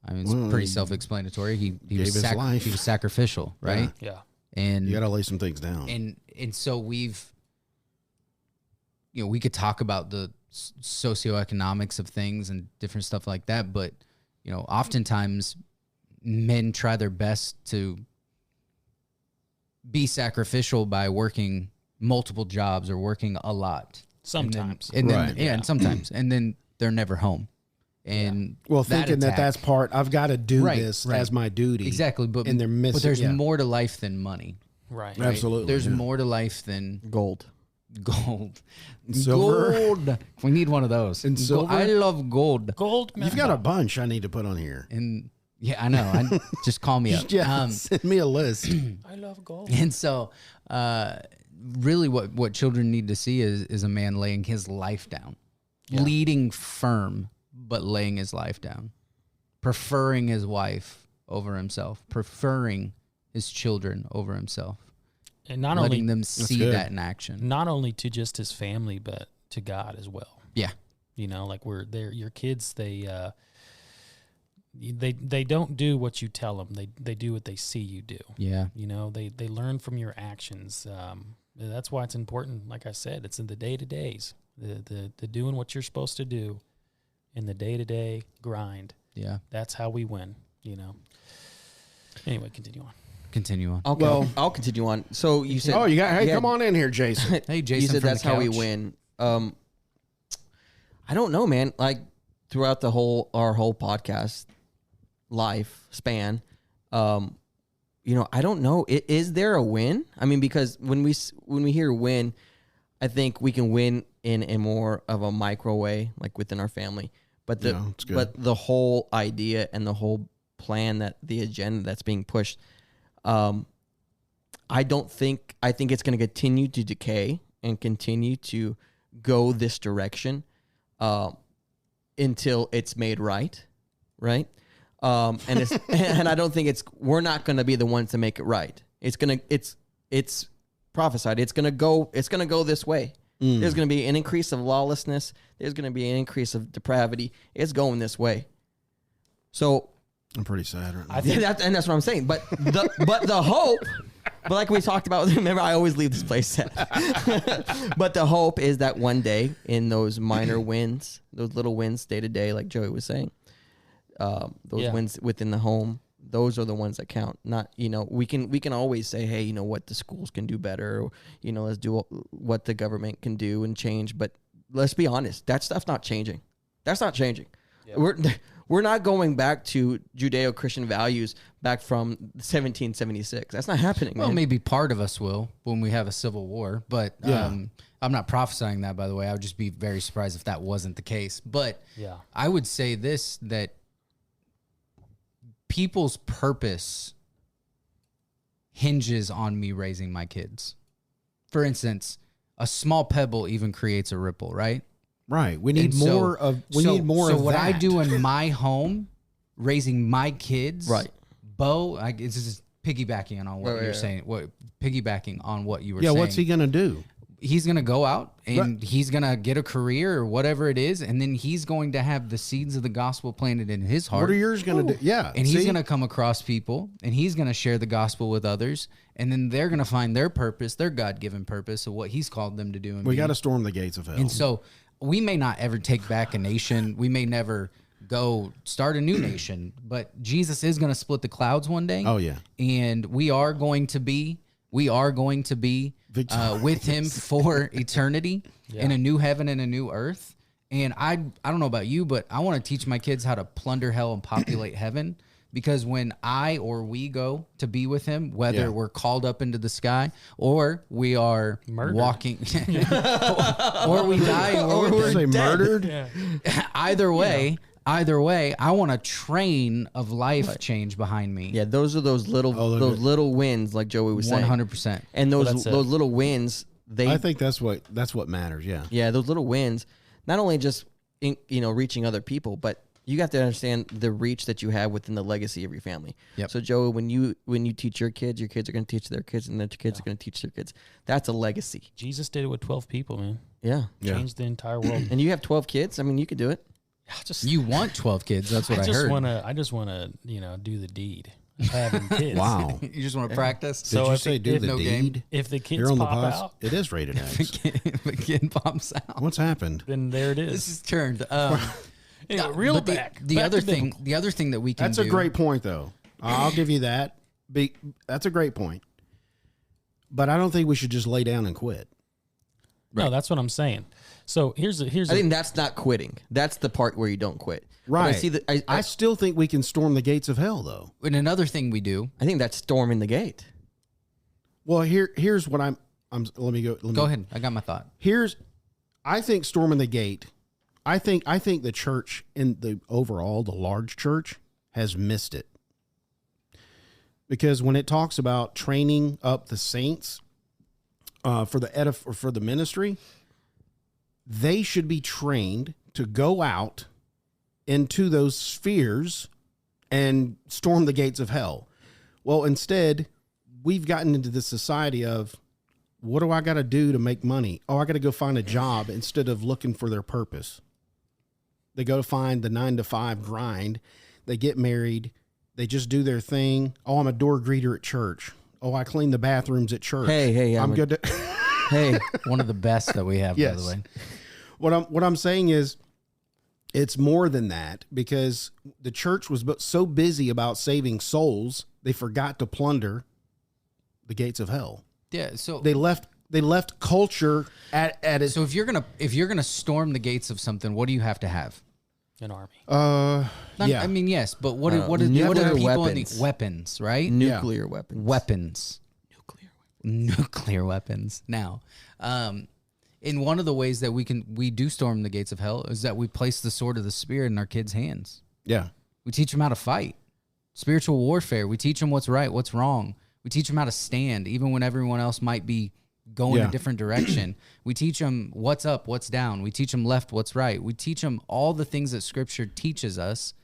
I mean, it's pretty self-explanatory. He was his life. He was sacrificial, right? yeah. And You got to lay some things down. and so we could talk about the socioeconomics of things and different stuff like that, but oftentimes men try their best to be sacrificial by working multiple jobs or working a lot. Sometimes. And then, Right. and sometimes. And then they're never home. And Well, that thinking that attack- that's part, I've got to do Right, this right. as my duty. Exactly. But And they're missing. But there's yeah. more to life than money. Right. Right. Absolutely, There's yeah. more to life than Gold. gold. Silver. Gold. We need one of those. And silver? I love gold. Gold. You've got a bunch I need to put on here. And yeah, I know. Just call me up. Yeah, send me a list. I love gold. And so, really, what children need to see is a man laying his life down, leading firm, but laying his life down, preferring his wife over himself, preferring his children over himself, And not letting only them see good. that in action. not only to just his family, but to God as well. Yeah, Like your kids, they don't do what you tell them. They do what they see you do. yeah, They learn from your actions. That's why it's important. Like I said, it's in the day-to-days, the doing what you're supposed to do in the day-to-day grind. yeah. That's how we win, Anyway, continue on. Continue on. Okay, Well- I'll continue on. So you said, Oh, you got. Hey, come on in here, Jason. Hey, Jason, you said from that's the how we couch. win. I don't know, man. Like throughout our whole podcast life span, I don't know. Is there a win? I mean, because when we hear win, I think we can win in a more of a micro way, like within our family. But the whole idea and the whole plan, that the agenda that's being pushed, I think it's going to continue to decay and continue to go this direction until it's made right. And and I don't think we're not going to be the ones to make it right. It's prophesied. It's going to go this way. There's going to be an increase of lawlessness. There's going to be an increase of depravity. It's going this way. So I'm pretty sad right now. And that's what I'm saying. But the hope, but like we talked about, remember, I always leave this place sad. But the hope is that one day, in those minor wins, those little wins day to day, like Joey was saying, those wins within the home, those are the ones that count. Not, we can always say, hey, what the schools can do better, or, let's do what the government can do and change. But let's be honest, that stuff's not changing. That's not changing. Yeah. We're not going back to Judeo-Christian values back from 1776. That's not happening. Well, man. Maybe part of us will when we have a civil war, but I'm not prophesying that, by the way. I would just be very surprised if that wasn't the case. But I would say this, that people's purpose hinges on me raising my kids. For instance, a small pebble even creates a ripple, right? Right. We need more of that. So what I do in my home, raising my kids, right? Bo, it's just piggybacking on what you're saying. Piggybacking on what you were saying. Yeah, what's he gonna do? He's gonna go out and he's gonna get a career or whatever it is, and then he's going to have the seeds of the gospel planted in his heart. What are yours gonna do? Yeah, and he's gonna come across people, and he's gonna share the gospel with others, and then they're gonna find their purpose, their God-given purpose of what He's called them to do. We got to storm the gates of hell. And so we may not ever take back a nation. We may never go start a new nation, but Jesus is going to split the clouds one day. Oh yeah. And we are going to be with him for eternity in a new heaven and a new earth. And I don't know about you, but I want to teach my kids how to plunder hell and populate heaven. Because when we go to be with him, whether we're called up into the sky or we are walking, or we die, or we're dead. Murdered. Yeah. Either way, I want a train of life change behind me. Yeah, those are those little wins, like Joey was saying. 100%. And those little wins, I think that's what matters. Yeah. Yeah, those little wins, not only just reaching other people, but you have to understand the reach that you have within the legacy of your family. Yep. So, Joey, when you teach your kids are going to teach their kids, and their kids are going to teach their kids. That's a legacy. Jesus did it with 12 people, man. Yeah. Changed the entire world. And you have 12 kids? I mean, you could do it. You want 12 kids. That's what I heard. I just want to, do the deed of having kids. Wow. You just want to practice? Did you say do the deed? If the kids Here on pop the out, it is rated X. If a kid pops out. What's happened? then there it This is. is turned. Reel back. The other thing that we can That's do. a great point, though. I'll give you that. That's a great point. But I don't think we should just lay down and quit. No, that's what I'm saying. So here's I think that's not quitting. That's the part where you don't quit. Right. But I see that. I still think we can storm the gates of hell, though. And another thing we do. I think that's storming the gate. Well, here's what I'm. Let me go. Go ahead. I got my thought. I think storming the gate. I think the church in the large church has missed it. Because when it talks about training up the saints for the ministry, they should be trained to go out into those spheres and storm the gates of hell. Well, instead, we've gotten into this society of, what do I got to do to make money? Oh, I got to go find a job instead of looking for their purpose. They go to find the 9-to-5 grind. They get married. They just do their thing. Oh, I'm a door greeter at church. Oh, I clean the bathrooms at church. Hey, I'm good. Hey, one of the best that we have, yes. by the way. What I'm saying is, it's more than that, because the church was so busy about saving souls, they forgot to plunder the gates of hell. Yeah, so they left culture at its. So if you're gonna storm the gates of something, what do you have to have? An army. Yeah. I mean, yes, but what are people weapons. in the weapons, right? Nuclear weapons. Nuclear weapons. Now, in one of the ways that we do storm the gates of hell is that we place the sword of the Spirit in our kids' hands. Yeah. We teach them how to fight. Spiritual warfare. We teach them what's right, what's wrong. We teach them how to stand, even when everyone else might be going a different direction. We teach them what's up, what's down. We teach them left, what's right. We teach them all the things that Scripture teaches us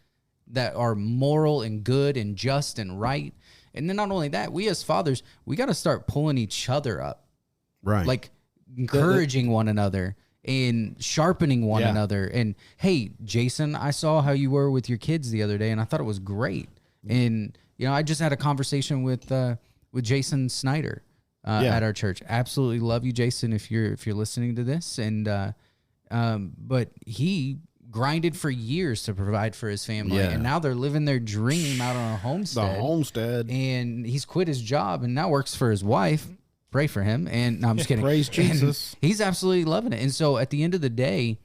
that are moral and good and just and right. And then not only that, we as fathers, we got to start pulling each other up. Right. Like encouraging one another and sharpening one another. And, hey, Jason, I saw how you were with your kids the other day, and I thought it was great. And, you know, I just had a conversation with Jason Snyder at our church. Absolutely love you, Jason, if you're listening to this. And but he grinded for years to provide for his family, and now they're living their dream out on a homestead. The homestead. And he's quit his job and now works for his wife. Pray for him. And no, I'm just kidding. Praise Jesus. And he's absolutely loving it. And so at the end of the day,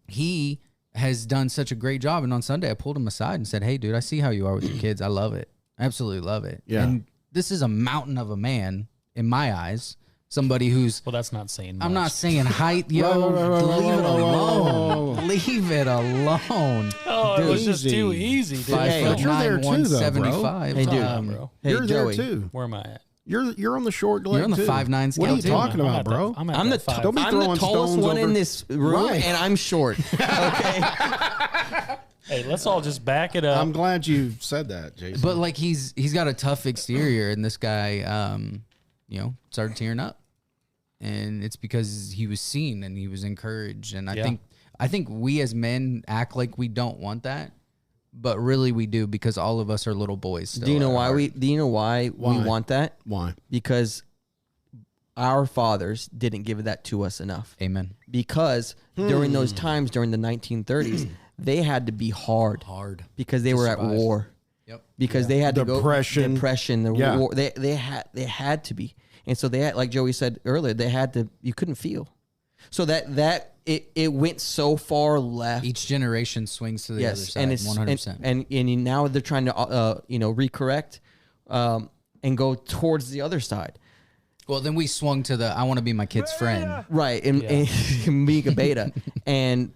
he has done such a great job. And on Sunday, I pulled him aside and said, hey, dude, I see how you are with your kids. I love it. I absolutely love it. Yeah. And this is a mountain of a man in my eyes. Somebody who's... Well, that's not saying much. I'm not saying height, yo. Leave it alone. Leave it alone. Oh, it was just too easy, dude. 5'9", you're there too, though, bro. 175. Hey, dude. Bro. Hey, You're Joey. there too. Where am I at? You're on the short leg. You're on the too. 5'9" scale, What are you too. talking about, bro? I'm I'm the that five. Don't be I'm the throwing tallest stones one over- in this room, Right. and I'm short. Okay. Hey, let's all just back it up. I'm glad you said that, Jason. But like he's got a tough exterior, and this guy, you know, started tearing up, and it's because he was seen and he was encouraged. And I think we as men act like we don't want that, but really we do, because all of us are little boys. Still Do you know at why heart. we want that? Why? Because our fathers didn't give that to us enough. Amen. Because during those times, during the 1930s, they had to be hard because they were at survive. war. Yep. Because they had to Depression. the Yeah. war. They had to be, and so they had, like Joey said earlier, they had to. You couldn't feel, so that it went so far left. Each generation swings to the other Yes, side. and it's 100%. and now they're trying to recorrect and go towards the other side. Well, then we swung to the I want to be my kid's friend. Right, and being a beta and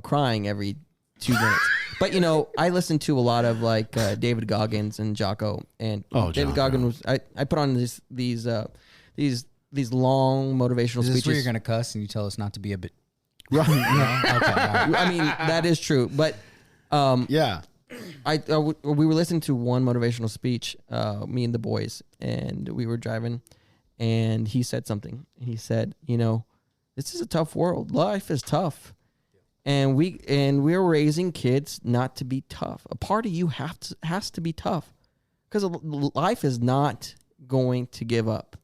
crying every 2 minutes. But I listened to a lot of like David Goggins and Jocko, and David Jocko. Goggins was I put on these long motivational Is this speeches. where you're going to cuss and you tell us not to be a bit? Right. Okay, all right. I mean, that is true, but Yeah. we were listening to one motivational speech, me and the boys, and we were driving, and he said something. He said, this is a tough world. Life is tough. And we're raising kids not to be tough. A part of you has to be tough, because life is not going to give up.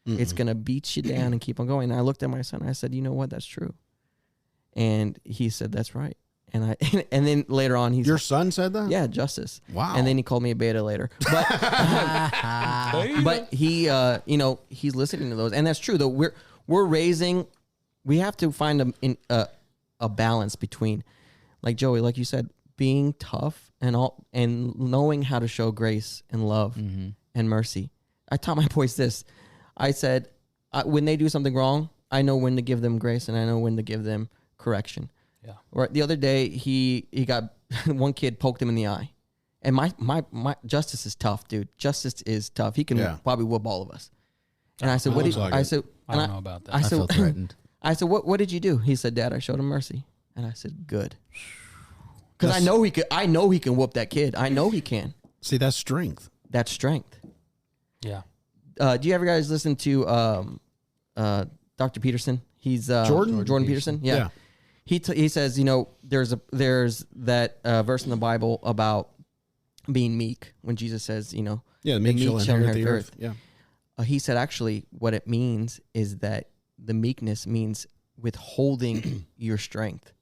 It's going to beat you down and keep on going. And I looked at my son and I said, you know what? That's true. And he said, that's right. And and then later on, Your son said that? yeah, Justice. Wow. And then he called me a beta later. But but he he's listening to those, and that's true though. We're raising. We have to find a balance between, like Joey, like you said, being tough and knowing how to show grace and love and mercy. I taught my boys this. I said, when they do something wrong, I know when to give them grace and I know when to give them correction. Yeah. Right. The other day, he got one kid poked him in the eye, and my Justice is tough, dude. Justice is tough. He can probably whoop all of us. And I said, "What did like I it. said? I don't know about that. I I said, feel threatened. I said, what did you do? He said, Dad, I showed him mercy. And I said, good, because I know he could. I know he can whoop that kid. I know he can. See, that's strength. That's strength. Yeah. Do you ever guys listen to Dr. Peterson? He's Jordan Peterson. Yeah. He says, there's that verse in the Bible about being meek when Jesus says, Yeah, the meek shall inherit the earth. Yeah. He said, actually, what it means is that the meekness means withholding your strength.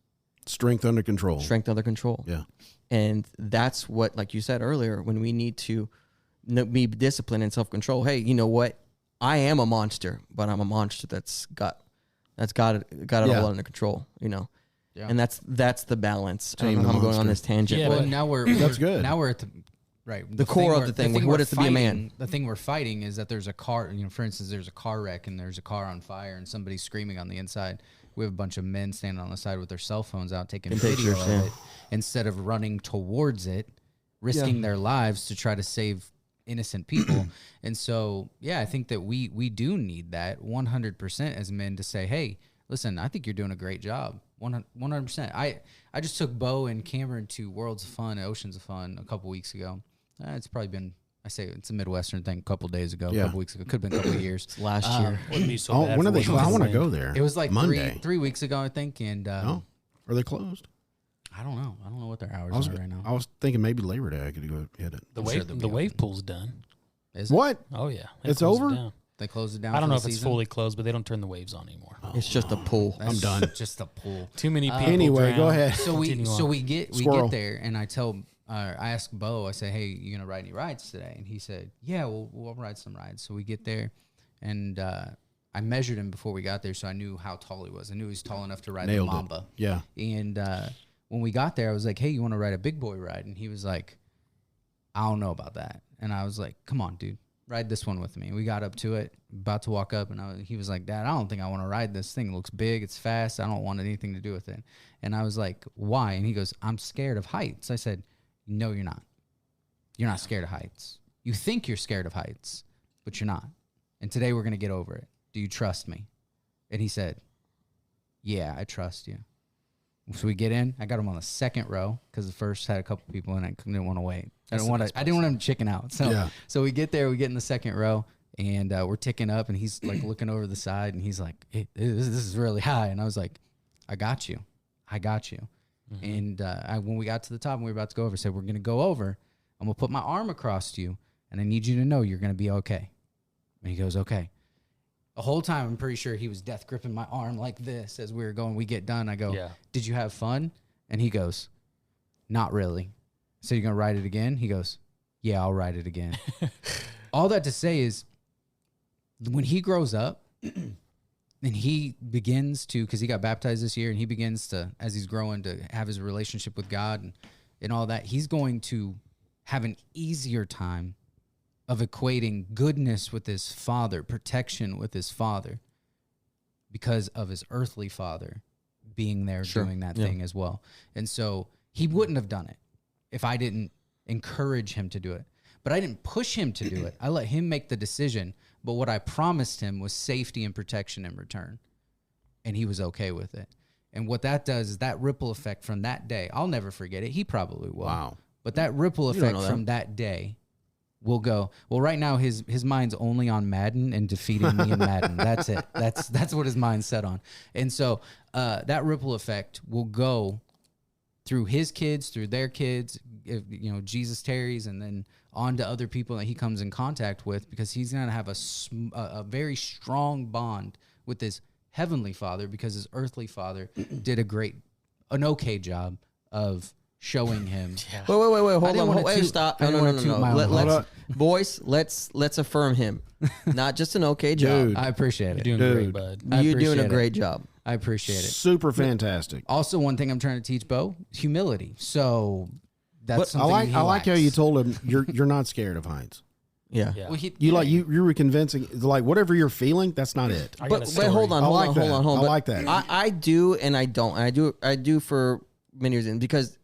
Strength under control. Strength under control. Yeah. And that's what, like you said earlier, when we need to be disciplined and self-control. Hey, you know what? I am a monster, but I'm a monster that's got it all under control. Yeah. And that's the balance. I don't Tame know the how I'm going on monster. this tangent. Yeah, but Well, now we're That's good. Now we're at the Right. The core of the thing, what we're is to be a man. fighting- The thing we're fighting is that there's a car, for instance, there's a car wreck and there's a car on fire and somebody's screaming on the inside. We have a bunch of men standing on the side with their cell phones out taking video pictures, of yeah. it instead of running towards it, risking their lives to try to save innocent people. And so, I think that we do need that 100% as men to say, hey, listen, I think you're doing a great job. 100%. I just took Bo and Cameron to Worlds of Fun, Oceans of Fun a couple weeks ago. It's probably been, I say it's a Midwestern thing, a couple days ago, a couple weeks ago. Could have been a couple of years. Last year. Wouldn't be so bad when are for they? what I you want to said. go there. It was like Monday. three weeks ago, I think. And Are they closed? I don't know. I don't know what their hours are right now. I was thinking maybe Labor Day I could go hit it. The I'm sure wave they'll be the wave open. pool's done. Is it? What? Oh yeah, It's closed it over? down. They closed it down. I don't for know the if it's season? fully closed, but they don't turn the waves on anymore. It's just a pool. That's I'm done. Just a pool. Too many people. Anyway, go drown. ahead. So we Continue get Squirrel. there, and I ask Bo, I say, hey, you gonna ride any rides today? And he said, yeah, we'll ride some rides. So we get there, and I measured him before we got there, so I knew how tall he was. I knew he was tall enough to ride Nailed the Mamba. it. Yeah. And when we got there, I was like, hey, you want to ride a big boy ride? And he was like, I don't know about that. And I was like, come on, dude, ride this one with me. We got up to it, about to walk up, and he was like, Dad, I don't think I want to ride this thing. It looks big, it's fast. I don't want anything to do with it. And I was like, why? And he goes, I'm scared of heights. I said, no, you're not. You're not scared of heights. You think you're scared of heights, but you're not. And today we're going to get over it. Do you trust me? And he said, yeah, I trust you. So we get in. I got him on the second row because the first had a couple people in. I didn't want to wait. I didn't want him to chicken out. So we get there. We get in the second row, and we're ticking up. And he's like looking over the side, and he's like, hey, "This is really high." And I was like, "I got you. Mm-hmm. And when we got to the top and we were about to go over, I said, "We're gonna go over. I'm gonna put my arm across you, and I need you to know you're gonna be okay." And he goes, "Okay." The whole time, I'm pretty sure he was death gripping my arm like this as we were going. We get done. I go, did you have fun? And he goes, not really. So you're going to ride it again? He goes, yeah, I'll ride it again. All that to say is when he grows up and he begins to, because he got baptized this year, and he begins to, as he's growing, to have his relationship with God and all that, he's going to have an easier time of equating goodness with his father, protection with his father, because of his earthly father being there doing that thing as well. And so he wouldn't have done it if I didn't encourage him to do it. But I didn't push him to do it. I let him make the decision. But what I promised him was safety and protection in return. And he was okay with it. And what that does is that ripple effect from that day, I'll never forget it. He probably will. Wow. But that ripple effect from that day will go, well, right now his mind's only on Madden and defeating me in Madden. That's it. That's what his mind's set on. And so that ripple effect will go through his kids, through their kids, if, Jesus tarries, and then on to other people that he comes in contact with, because he's going to have a very strong bond with his heavenly father, because his earthly father did an okay job of showing him. Wait, hold on. Wait, stop. No. Boys, let's affirm him. Not just an okay job. Dude. I appreciate it. You're doing great, bud. You're doing a great job. I appreciate it. Super fantastic. Also, one thing I'm trying to teach Bo, humility. So that's something I he like how lacks. you told him you're not scared of heights. Yeah. Yeah. Well, You were convincing, like, whatever you're feeling, that's not it. I got a But wait, story. hold on. I like that. I But like that. I do and I don't. And I do for many reasons, because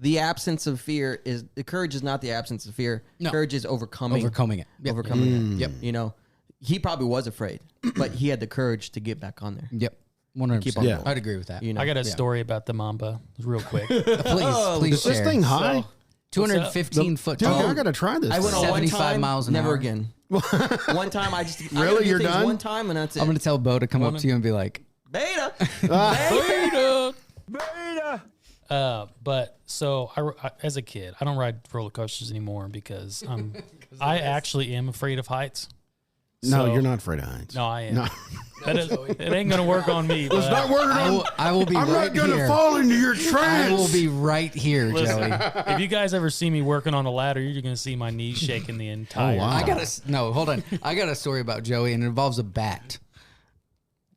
the absence of fear is the courage is not the absence of fear. No. Courage is overcoming it. Yep. Overcoming it. Yep. He probably was afraid, but he had the courage to get back on there. Yep. 100%. Keep on going. I'd agree with that. I got a story about the Mamba, real quick. Please Is this share. thing high? 215 foot Dude, tall. I got to try this. I went on 75 one time, miles an never hour. again. One time, I just Really? You're done? One time, and that's it. I'm going to tell Bo to come up to you and be like, Beta. But so I, as a kid, I don't ride roller coasters anymore because I actually am afraid of heights. No, So- you're not afraid of heights. No, I am. No. It ain't gonna work on me. It's not working on. I will be I'm right not going to here. fall into your I trance. will be right here, Listen, Joey. if you guys ever see me working on a ladder, you're gonna see my knees shaking the entire. wow. I hold on. I got a story about Joey, and it involves a bat.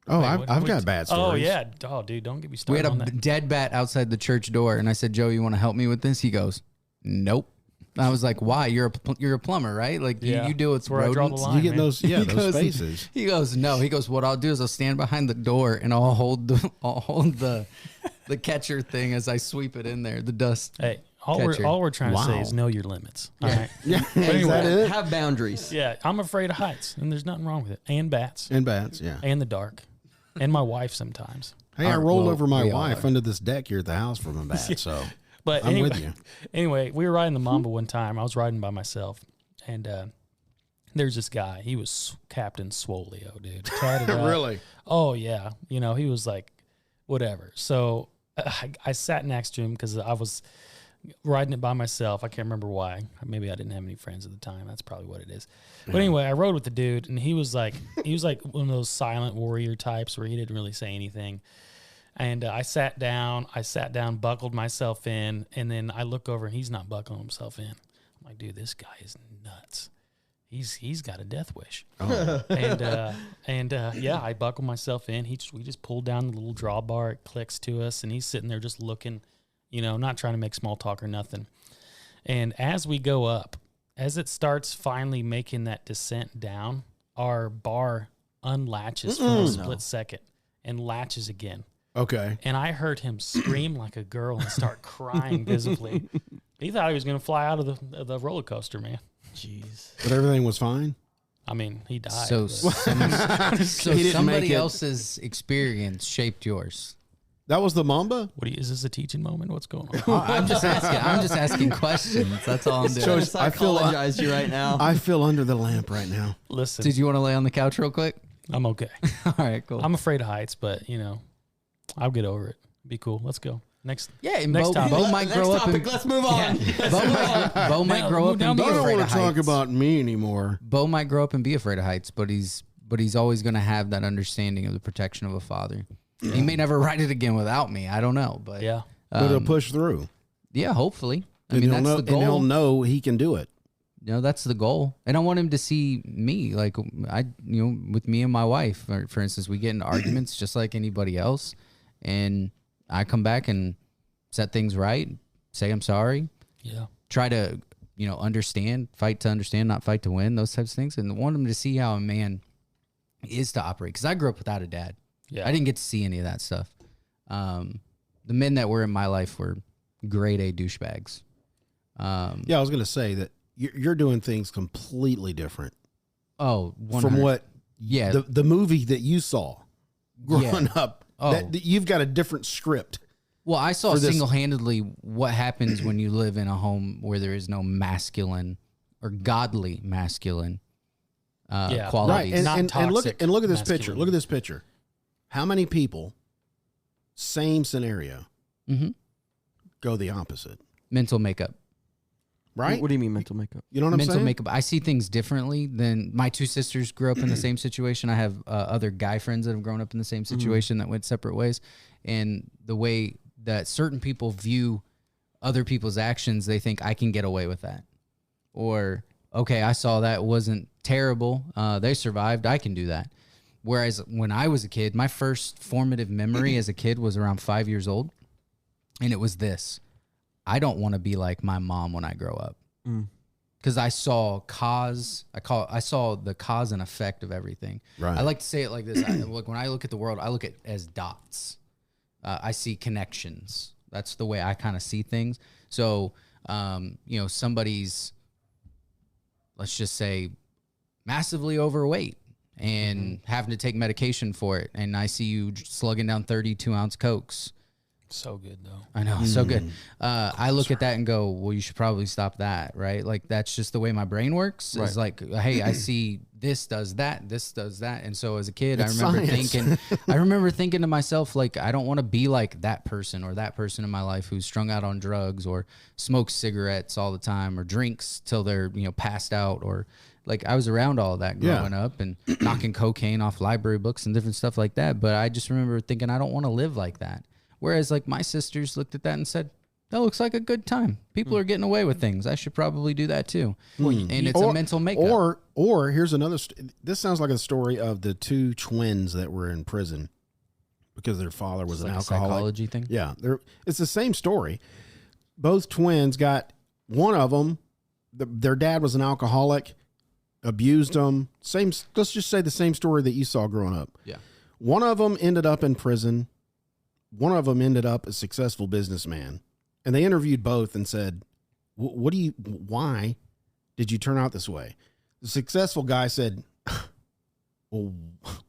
Oh, Wait, I've got bad stories. Oh yeah. Oh dude, don't get me We started had on a that. dead bat outside the church door, and I said, Joey, you want to help me with this? He goes, nope. I was like, why? You're a plumber, right? Like you deal with where I draw the rodents. line, You get man. those, He those goes- spaces. He goes, no. He goes, what I'll do is I'll stand behind the door and I'll hold the catcher thing as I sweep it in there, the dust. Hey, all Catcher. we're trying to say Wow. is know your limits. All right. Yeah, is Anyway. that it? Have boundaries. Yeah, I'm afraid of heights, and there's nothing wrong with it. And bats, And bats, yeah. and the dark, and my wife sometimes. Hey, I All right, rolled well, over my we all wife are. under this deck here at the house from a bat, so But I'm anyway, with you. Anyway, we were riding the Mamba one time. I was riding by myself, and there's this guy. He was Captain Swolio, dude. Tatted up. Really? Oh yeah. You know, he was like, whatever. So I sat next to him because I was riding it by myself. I can't remember why. Maybe I didn't have any friends at the time. That's probably what it is. But anyway, I rode with the dude, and he was like one of those silent warrior types where he didn't really say anything. And I sat down, buckled myself in, and then I look over, and he's not buckling himself in. I'm like, dude, this guy is nuts. He's got a death wish. Oh. And yeah, I buckled myself in. We just pulled down the little drawbar. It clicks to us, and he's sitting there just looking, not trying to make small talk or nothing. And as we go up, as it starts finally making that descent down, our bar unlatches for a split second and latches again. Okay. And I heard him scream like a girl and start crying visibly. He thought he was going to fly out of the roller coaster, man. Jeez. But everything was fine? I mean, he died. So, but- so He didn't make somebody it. else's experience shaped yours. That was the Mamba? is this a teaching moment? What's going on? I'm just asking questions. That's all I'm doing. So I feel- Psychologize you right now. I feel under the lamp right now. Listen, Did you want to lay on the couch real quick? I'm okay. All right, cool. I'm afraid of heights, but, I'll get over it. Be cool. Let's go. Next. Yeah, and Next Bo, topic. Bo might grow up and Let's move on. Bo might grow up and be I don't afraid want of to talk heights. about me anymore. Bo might grow up and be afraid of heights, but he's always going to have that understanding of the protection of a father. He may never ride it again without me. I don't know, but Yeah. But he'll push through. yeah, hopefully. I And mean, he'll that's know, the goal. and he'll know he can do it. That's the goal. And I want him to see me, like with me and my wife, for instance, we get into arguments just like anybody else. And I come back and set things right, say I'm sorry, Yeah. try to, understand, fight to understand, not fight to win, those types of things. And want him to see how a man is to operate. Because I grew up without a dad. Yeah. I didn't get to see any of that stuff. The men that were in my life were grade A douchebags. Yeah, I was going to say that you're doing things completely different Oh, from what Yeah. the movie that you saw growing up. Oh. That you've got a different script. Well, I saw for this- single-handedly what happens when you live in a home where there is no masculine or godly masculine Yeah. qualities. Right, Not and look toxic at this picture. masculinity. Look at this picture. How many people, same scenario, Mhm. go the opposite? Mental makeup. Right? What do you mean mental makeup? You know what I'm Mental saying? makeup. I see things differently than my two sisters grew up in the same situation. I have other guy friends that have grown up in the same situation that went separate ways. And the way that certain people view other people's actions, they think I can get away with that. Or, okay, I saw that wasn't terrible. They survived. I can do that. Whereas when I was a kid, my first formative memory as a kid was around 5 years old. And it was this. I don't want to be like my mom when I grow up. Because I saw I saw the cause and effect of everything. Right. I like to say it like this. When I look at the world, I look at it as dots. I see connections. That's the way I kind of see things. So, somebody's, let's just say, massively overweight and having to take medication for it. And I see you slugging down 32-ounce Cokes. So good, though. I know, so good. I look at that and go, well, you should probably stop that, right? Like, that's just the way my brain works. It's like, hey, I see this does that. And so as a kid, It's I remember science. thinking to myself, like, I don't want to be like that person or that person in my life who's strung out on drugs or smokes cigarettes all the time or drinks till they're, passed out. Or like, I was around all of that growing up and knocking cocaine off library books and different stuff like that. But I just remember thinking, I don't want to live like that. Whereas, like, my sisters looked at that and said, that looks like a good time. People are getting away with things. I should probably do that too. And it's a mental makeup. Or here's another. This sounds like a story of the two twins that were in prison because their father was It's an like a alcoholic. psychology thing. Yeah, it's the same story. Both twins got, one of them their dad was an alcoholic, abused them. Same, let's just say the same story that you saw growing up. Yeah. One of them ended up in prison. One of them ended up a successful businessman. And they interviewed both and said, why did you turn out this way? The successful guy said, well,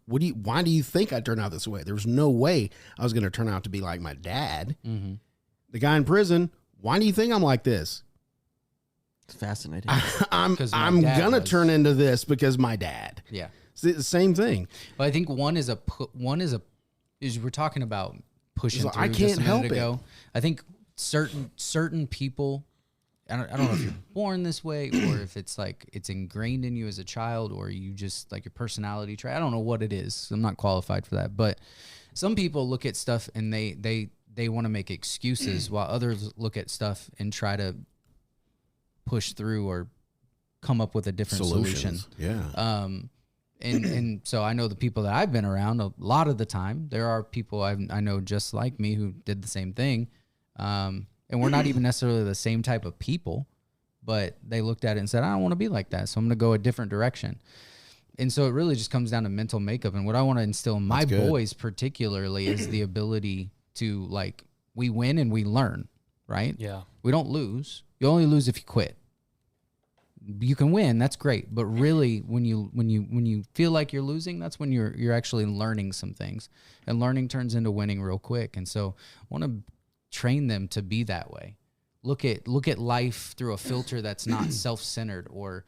why do you think I turned out this way? There was no way I was going to turn out to be like my dad. Mm-hmm. The guy in prison, why do you think I'm like this? It's fascinating. I'm going to turn into this because my dad. Yeah. It's the same thing. But I think is we're talking about pushing like, through I can't just a minute help ago. I think certain people, I don't know if you're born this way or if it's like it's ingrained in you as a child or you just like your personality trait. I don't know what it is. I'm not qualified for that. But some people look at stuff and they want to make excuses while others look at stuff and try to push through or come up with a different solution. Yeah. And so I know the people that I've been around a lot of the time, there are people I know just like me who did the same thing. And we're not even necessarily the same type of people, but they looked at it and said, I don't want to be like that. So I'm going to go a different direction. And so it really just comes down to mental makeup. And what I want to instill in my boys particularly is the ability to, like, we win and we learn, right? Yeah. We don't lose. You only lose if you quit. You can win, that's great, but really when you feel like you're losing, that's when you're actually learning some things, and learning turns into winning real quick. And so I want to train them to be that way. Look at life through a filter that's not self-centered or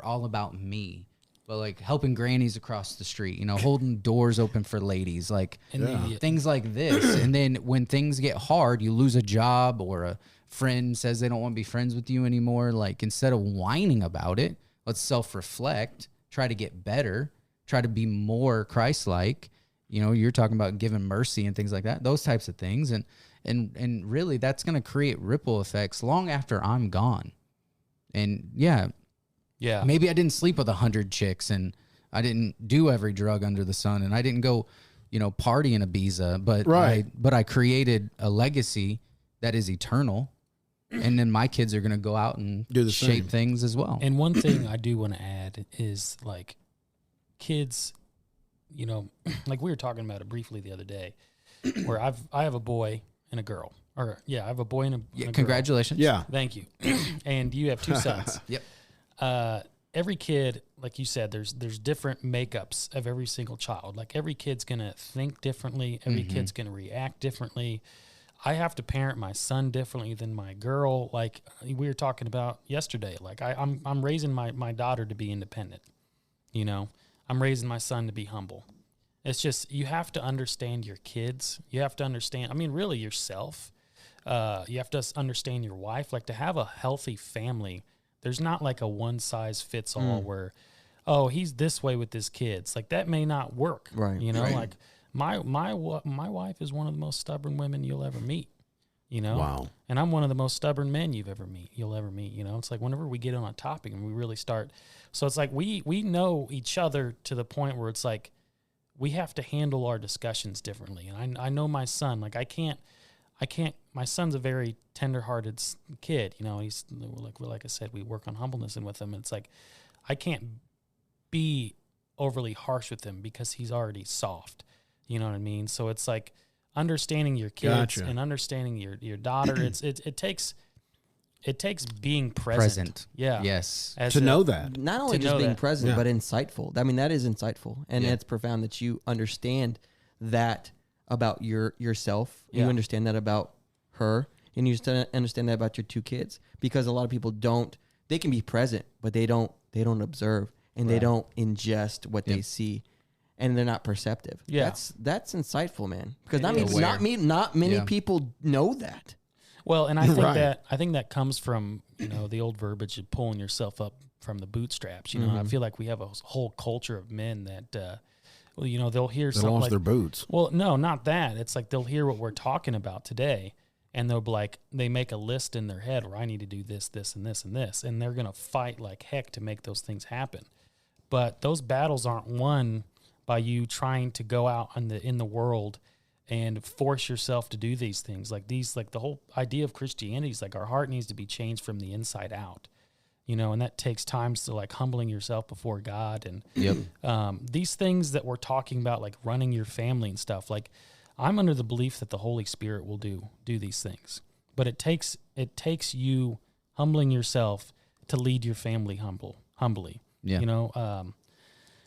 all about me, but like helping grannies across the street, holding doors open for ladies, like things like this. And then when things get hard, you lose a job or a friend says they don't want to be friends with you anymore, like instead of whining about it, let's self-reflect, try to get better, try to be more Christ-like. You're talking about giving mercy and things like that, those types of things. And really that's going to create ripple effects long after I'm gone. And yeah, maybe I didn't sleep with 100 chicks and I didn't do every drug under the sun and I didn't go, party in Ibiza, but I created a legacy that is eternal. And then my kids are going to go out and do the shape same things as well. And one thing I do want to add is like kids, like we were talking about it briefly the other day, where I have a boy and a girl. I have a boy and a girl. Congratulations. Yeah. Thank you. And you have two sons. Yep. Every kid, like you said, there's different makeups of every single child. Like every kid's going to think differently. Every kid's going to react differently. I have to parent my son differently than my girl. Like we were talking about yesterday, like I'm raising my daughter to be independent. I'm raising my son to be humble. It's just, you have to understand your kids. You have to understand, really yourself. You have to understand your wife. Like to have a healthy family, there's not like a one size fits all where, oh, he's this way with his kids. Like that may not work. Right. Right. Like, my wife is one of the most stubborn women you'll ever meet, Wow. And I'm one of the most stubborn men you'll ever meet. It's like whenever we get on a topic and we really start, so it's like we know each other to the point where it's like we have to handle our discussions differently. And I know my son, like I can't. My son's a very tender-hearted kid. He's like I said, we work on humbleness and with him. And it's like I can't be overly harsh with him because he's already soft. You know what I mean? So it's like understanding your kids and understanding your daughter. It takes being present. Yeah. Yes. Know that. Not only just being present, but insightful. I mean, that is insightful. And it's profound that you understand that about yourself. Yeah. You understand that about her. And you understand that about your two kids. Because a lot of people they can be present, but they don't observe and they don't ingest what they see. And they're not perceptive. Yeah, that's insightful, man. Because not many people know that. Well, and I think that comes from the old verbiage of pulling yourself up from the bootstraps. I feel like we have a whole culture of men that, they'll hear something lost like their boots. Well, no, not that. It's like they'll hear what we're talking about today, and they'll be like, they make a list in their head where I need to do this, this, and this, and this, and they're gonna fight like heck to make those things happen. But those battles aren't won by you trying to go out in the world and force yourself to do these things. Like the whole idea of Christianity is like our heart needs to be changed from the inside out. and that takes times to like humbling yourself before God. And these things that we're talking about, like running your family and stuff, like I'm under the belief that the Holy Spirit will do these things, but it takes you humbling yourself to lead your family humbly,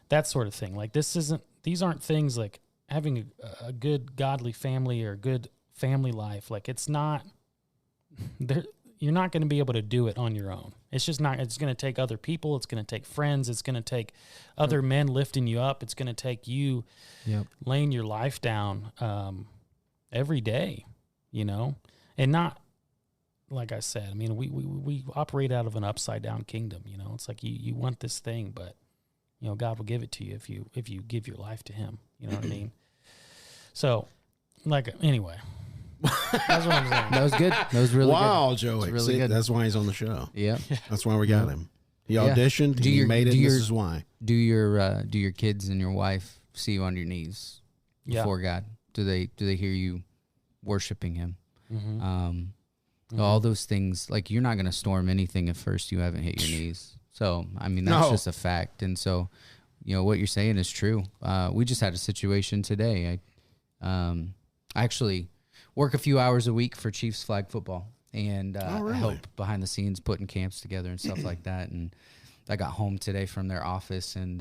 that sort of thing. Like these aren't things like having a good godly family or a good family life. Like it's not there. You're not going to be able to do it on your own. It's just not. It's going to take other people. It's going to take friends. It's going to take other men lifting you up. It's going to take you laying your life down every day, and not, like I said, I mean, we operate out of an upside down kingdom. It's like you want this thing, but God will give it to you if you give your life to Him. You know what I mean? So, like, anyway. That's what I'm saying. That was good. That was really good. Wow, Joey. Really See, good. that's why he's on the show. Yeah. That's why we got him. He auditioned. He made it. This is why. Do your kids and your wife see you on your knees before God? Do they hear you worshiping Him? All those things. Like, you're not going to storm anything if first you haven't hit your knees. So I mean, that's just a fact. And so, what you're saying is true. We just had a situation today. I actually work a few hours a week for Chiefs flag football, and really? help behind the scenes putting camps together and stuff like that. And I got home today from their office, and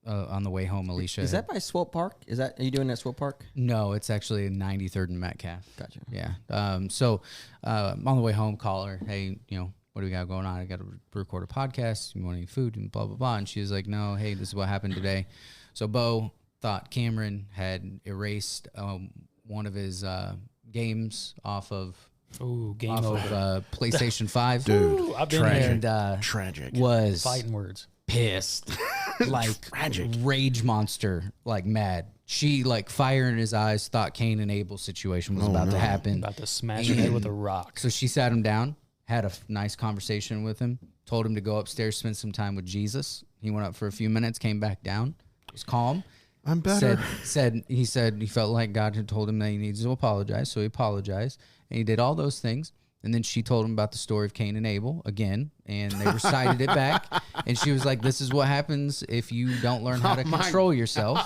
on the way home, Alicia. Is that by Swope Park? Are you doing that Swope Park? No, it's actually 93rd and Metcalf. Gotcha. Yeah. So on the way home, call her. Hey, what do we got going on? I got to record a podcast. You want any food? And blah, blah, blah. And she was like, no, hey, this is what happened today. So Bo thought Cameron had erased one of his games off of PlayStation 5. Dude, I've been tragic. there. Tragic. Was Fighting words. pissed. Like Tragic. Rage monster, like mad. She, like, fire in his eyes, thought Cain and Abel situation was about to happen. About to smash your head with a rock. So she sat him down, had a nice conversation with him, told him to go upstairs, spend some time with Jesus. He went up for a few minutes, came back down, was calm. I'm better. He said he felt like God had told him that he needs to apologize, so he apologized. And he did all those things. And then she told him about the story of Cain and Abel again, and they recited it back. And she was like, this is what happens if you don't learn how to control yourself.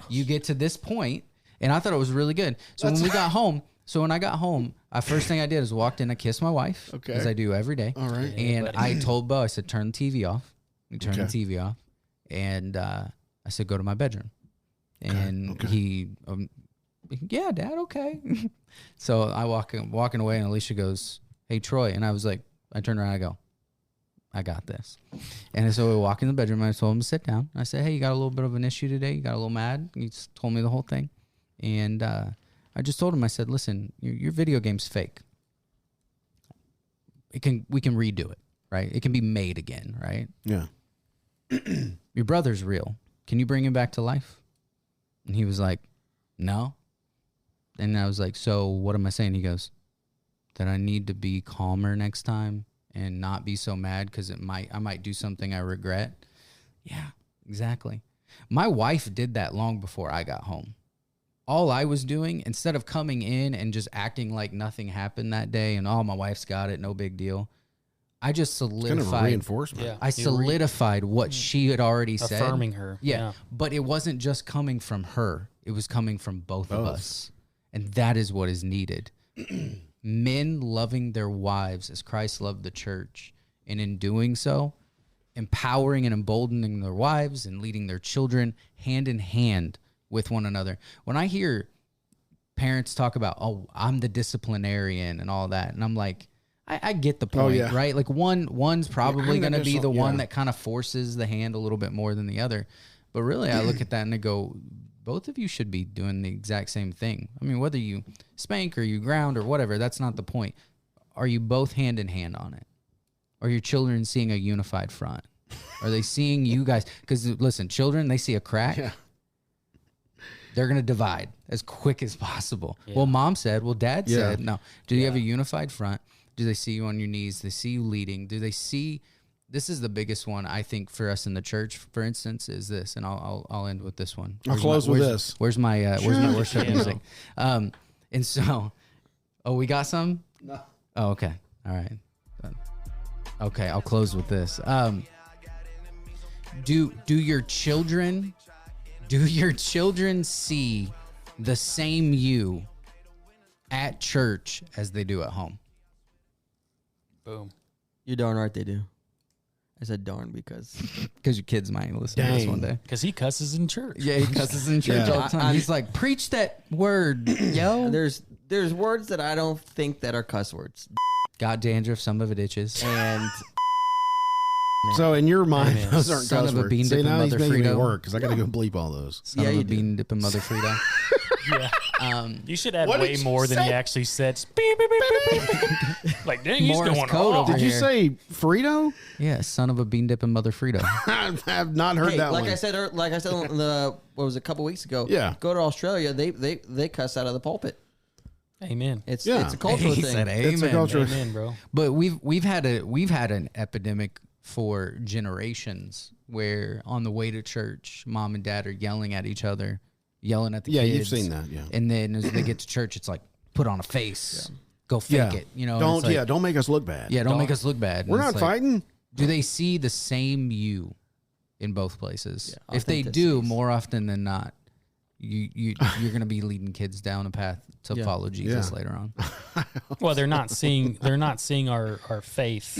You get to this point. And I thought it was really good. So when I got home, first thing I did is walked in, I kissed my wife, as I do every day. All right. And I told Bo, I said, turn the TV off. We turned the TV off. And I said, go to my bedroom. And he, yeah, Dad, okay. So I walking away, and Alicia goes, hey, Troy. And I was like, I turned around, I go, I got this. And so we walk in the bedroom, and I told him to sit down. I said, hey, you got a little bit of an issue today? You got a little mad? He just told me the whole thing. And I just told him, I said, listen, your video game's fake. We can redo it, right? It can be made again, right? Yeah. Your brother's real. Can you bring him back to life? And he was like, no. And I was like, so what am I saying? He goes, that I need to be calmer next time and not be so mad because I might do something I regret. Yeah, exactly. My wife did that long before I got home. All I was doing, instead of coming in and just acting like nothing happened that day and, my wife's got it, no big deal, I just solidified. It's kind of a reinforcement. Yeah. I solidified what she had already said. Affirming her. Yeah. But it wasn't just coming from her. It was coming from both of us. And that is what is needed. Men loving their wives as Christ loved the church. And in doing so, empowering and emboldening their wives and leading their children hand in hand with one another. When I hear parents talk about, I'm the disciplinarian and all that, and I'm like, I get the point, right? Like one's probably going to be the one that kind of forces the hand a little bit more than the other. But really, I look at that and I go, both of you should be doing the exact same thing. I mean, whether you spank or you ground or whatever, that's not the point. Are you both hand in hand on it? Are your children seeing a unified front? Are they seeing you guys? Because listen, children, they see a crack. Yeah. They're going to divide as quick as possible. Yeah. Well, Mom said, Dad said, no. Do you have a unified front? Do they see you on your knees? Do they see you leading? Do they see? This is the biggest one, I think, for us in the church, for instance, is this. And I'll end with this one. I'll close with this. Where's my worship music? And so, we got some? No. Oh, okay. All right. Okay, I'll close with this. Do your children see the same you at church as they do at home? Boom. You're darn right they do. I said darn because Because your kids might listen to this one day. Because he cusses in church. Yeah, he cusses in church all the time. He's like, preach that word, yo. there's words that I don't think that are cuss words. Got dandruff, some of it itches. And So in your mind, Amen. those aren't Son cuss of a words. bean See, dipping now he's mother making me Frito. work because I got to go bleep all those. Son Yeah, of a you do. bean dipping mother Frito. Yeah. You should add What way did you more than say? he actually said. Beep, beep, beep, beep, beep. Like, dang, he's Morse going code off. over Did you here. say Frito? Yeah, son of a bean dipping mother Frito. I have not heard hey, that like one. I said on the what was it, a couple weeks ago? Yeah. Go to Australia, they cuss out of the pulpit. Amen. It's Yeah. it's a cultural He thing. said, It's a amen. culture. Amen, bro. But we've had an epidemic for generations where on the way to church, mom and dad are yelling at each other, yelling at the Yeah, kids. you've seen that, yeah. And then as they get to church, it's like, put on a face, go fake Yeah. it. You know, and it's like, Don't make us look bad. don't make us look bad. We're And not it's like, fighting. Do they see the same you in both places? Yeah, If they do, authenticities. more often than not, you're gonna be leading kids down a path to Yeah. follow Jesus Yeah. later on. Well, they're not seeing our faith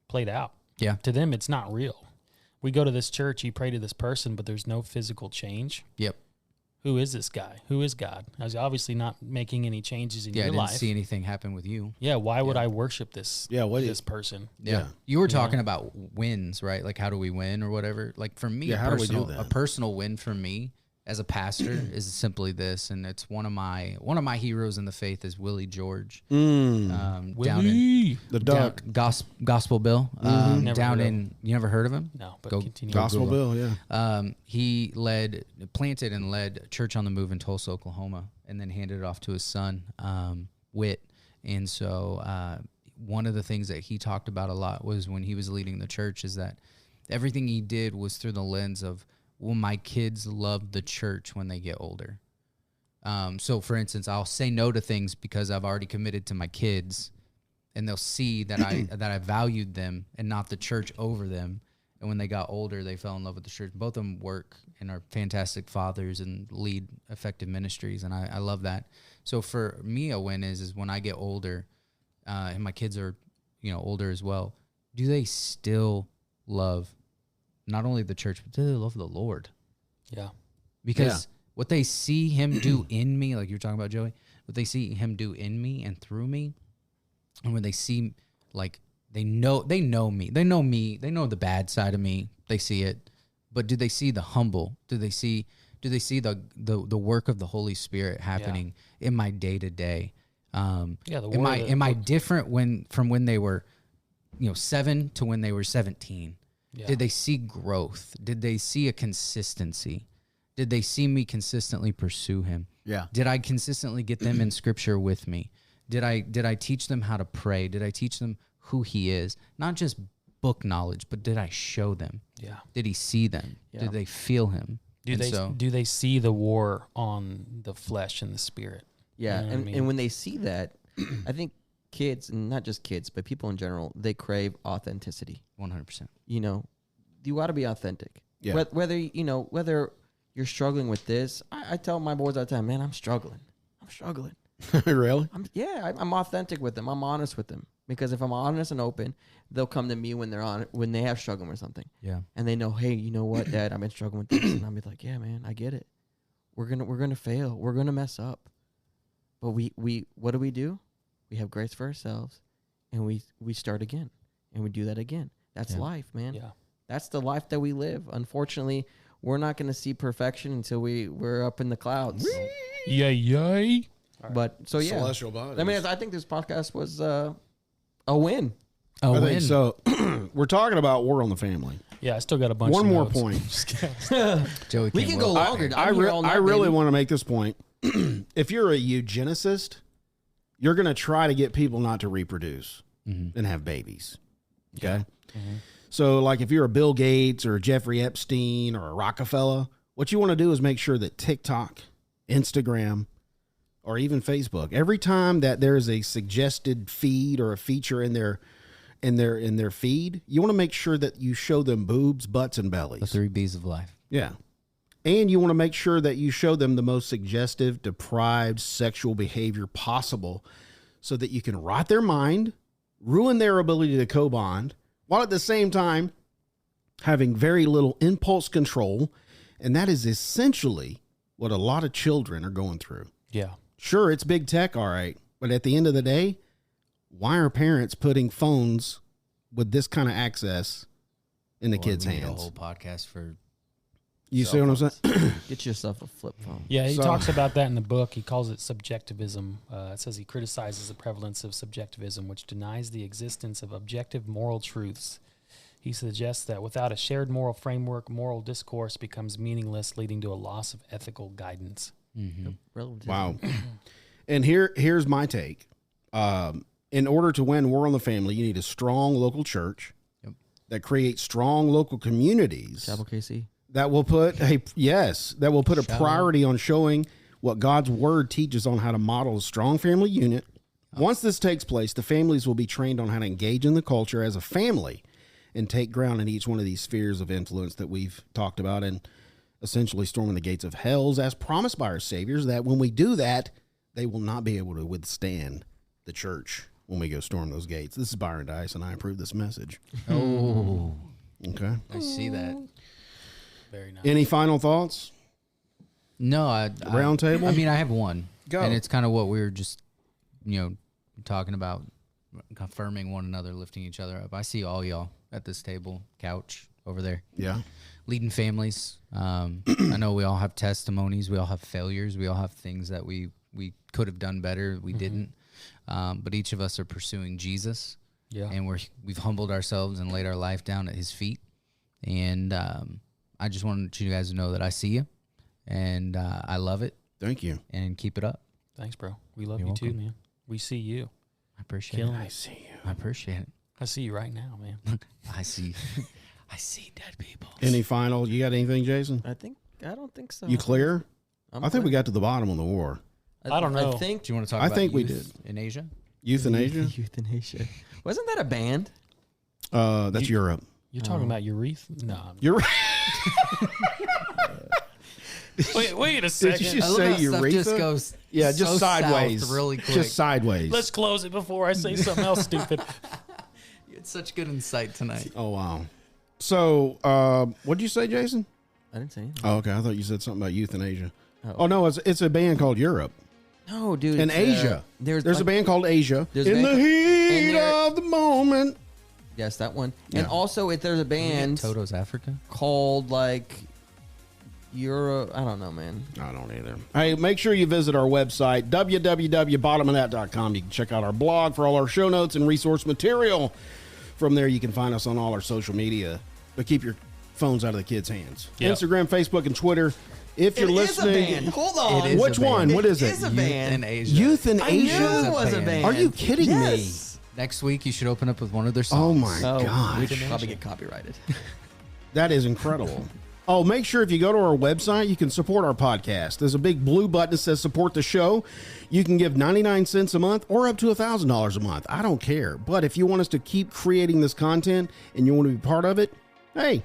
played out. Yeah. To them, it's not real. We go to this church, you pray to this person, but there's no physical change. Yep. Who is this guy? Who is God? I was obviously not making any changes in Yeah, I your didn't life. see anything happen with you. Yeah, why would I worship this? Yeah, what this person? Yeah. You were talking about wins, right? Like how do we win or whatever? Like for me, Yeah, how do we do a that? personal win for me as a pastor is simply this, and it's one of my heroes in the faith is Willie George. Down in The duck. Gospel Bill. Never Down heard of in you never heard of him? No, but Go- continue. Gospel Google. Bill, yeah. He planted and led Church on the Move in Tulsa, Oklahoma, and then handed it off to his son, Whit. And so one of the things that he talked about a lot was when he was leading the church is that everything he did was through the lens of, will my kids love the church when they get older? So, for instance, I'll say no to things because I've already committed to my kids, and they'll see that I valued them and not the church over them. And when they got older, they fell in love with the church. Both of them work and are fantastic fathers and lead effective ministries, and I love that. So for me, a win is when I get older, and my kids are older as well. Do they still love not only the church, but do they love the Lord? Yeah. Because what they see him do in me, like you're talking about, Joey, what they see him do in me and through me, and when they see, like, they know me, they know the bad side of me, they see it, but do they see the humble? Do they see the work of the Holy Spirit happening in my day to day? Am I different from when they were, 7 to when they were 17? Yeah. Did they see growth? Did they see a consistency? Did they see me consistently pursue him? Yeah. Did I consistently get them in scripture with me? Did I teach them how to pray? Did I teach them who he is? Not just book knowledge, but did I show them? Yeah. Did he see them? Yeah. Did they feel him? Do they see the war on the flesh and the spirit? Yeah, You know what I mean? and when they see that, I think kids, and not just kids, but people in general, they crave authenticity. 100%. You got to be authentic. Yeah. Whether you're struggling with this, I tell my boys all the time, man, I'm struggling. Really? I'm authentic with them. I'm honest with them, because if I'm honest and open, they'll come to me when they have struggling with something. Yeah. And they know, hey, you know what, Dad, I've been struggling with this, and I'll be like, yeah, man, I get it. We're gonna fail. We're gonna mess up. But we what do? We have grace for ourselves, and we start again, and we do that again. That's life, man. Yeah. That's the life that we live. Unfortunately, we're not going to see perfection until we're up in the clouds. Yay. But so yeah, Celestial bodies. I mean, I think this podcast was a win. Oh, I think so. We're talking about war on the family. Yeah, I still got a bunch One of more notes. point. Just kidding. Joey We can't can go wait. longer. I I'm here all night, really baby. want to make this point. If you're a eugenicist, you're going to try to get people not to reproduce and have babies. Okay? So, like, if you're a Bill Gates or a Jeffrey Epstein or a Rockefeller, what you want to do is make sure that TikTok, Instagram, or even Facebook, every time that there's a suggested feed or a feature in in their feed, you want to make sure that you show them boobs, butts, and bellies. The 3 B's of life. Yeah. And you want to make sure that you show them the most suggestive, deprived sexual behavior possible so that you can rot their mind, ruin their ability to co-bond, while at the same time having very little impulse control. And that is essentially what a lot of children are going through. Yeah. Sure, it's big tech, all right. But at the end of the day, why are parents putting phones with this kind of access in the kids' We need hands? a whole podcast for. You see what I'm saying? Get yourself a flip phone. Yeah, he So- talks about that in the book. He calls it subjectivism. It says he criticizes the prevalence of subjectivism, which denies the existence of objective moral truths. He suggests that without a shared moral framework, moral discourse becomes meaningless, leading to a loss of ethical guidance. Relativism. Wow. And here's my take. In order to win war on the family, you need a strong local church that creates strong local communities Chapel KC. that will put a priority on showing what God's word teaches on how to model a strong family unit. Once this takes place, the families will be trained on how to engage in the culture as a family and take ground in each one of these spheres of influence that we've talked about, and essentially storming the gates of hells as promised by our saviors, that when we do that, they will not be able to withstand the church when we go storm those gates. This is Byron Dice, and I approve this message. Oh, Okay. I see that. Very nice. Any final thoughts? No, Round table? I mean, I have one. Go. And it's kind of what we were just, talking about, confirming one another, lifting each other up. I see all y'all at this table, couch over there, Yeah. leading families. I know we all have testimonies. We all have failures. We all have things that we could have done better. We didn't. But each of us are pursuing Jesus. Yeah. And we've humbled ourselves and laid our life down at his feet. And I just wanted you guys to know that I see you, and I love it, Thank you. and keep it up. Thanks, bro. We love You're you too, welcome. man. We see you. I appreciate Killing it. it. See you. I appreciate it. I see you right now, man. I see dead people. Any final? You got anything, Jason? I don't think so. You clear? I'm I think we clear. got to the bottom of the war. I don't know. I think Do you want to talk I about think we youth in Asia? Euthanasia? euthanasia. Wasn't that a band? That's Europe. You're talking about urethra? No. You're right. Wait a Did second. you just I love say how stuff urethra? just goes Yeah, just so sideways. south really quick. Just sideways. Let's close it before I say something else stupid. You had such good insight tonight. Oh, wow. So, what'd you say, Jason? I didn't say anything. Oh, okay. I thought you said something about euthanasia. Oh. Oh, no, it's a band called Europe. No, dude. In it's, Asia. There's a band called Asia. there's a In band the and heat there- of the moment. Yes, that one. Yeah. And also, there's a band Toto's Africa. called like Euro. I don't know, man. I don't either. Hey, make sure you visit our website, www.bottomofthat.com. You can check out our blog for all our show notes and resource material. From there, you can find us on all our social media. But keep your phones out of the kids' hands. Yep. Instagram, Facebook, and Twitter. If you're It is a listening, band. Hold on. It is which a band. one? What is It it? is a Youth band. in Asia. Youth in I knew Asia. it was a band. band. Are you kidding me? Yes. Next week, you should open up with one of their songs. Oh my Oh, gosh. we can probably get copyrighted. That is incredible. Oh, make sure if you go to our website, you can support our podcast. There's a big blue button that says support the show. You can give 99 cents a month or up to $1,000 a month. I don't care. But if you want us to keep creating this content and you want to be part of it, hey,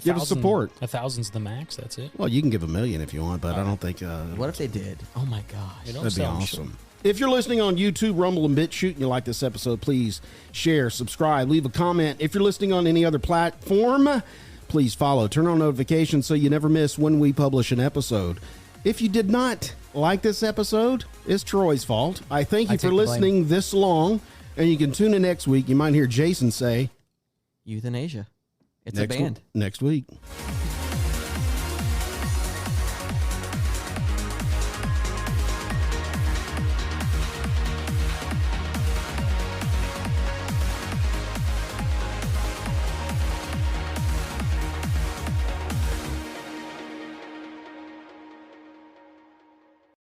give us support. 1,000's the max. That's it. Well, you can give $1 million if you want, but I don't think What if they did? Oh my gosh. It don't that'd be sound awesome. If you're listening on YouTube, Rumble, and BitChute, and you like this episode, please share, subscribe, leave a comment. If you're listening on any other platform, please follow. Turn on notifications so you never miss when we publish an episode. If you did not like this episode, it's Troy's fault. I thank you I for take the blame. listening this long, and you can tune in next week. You might hear Jason say, Euthanasia. It's next a band. next week.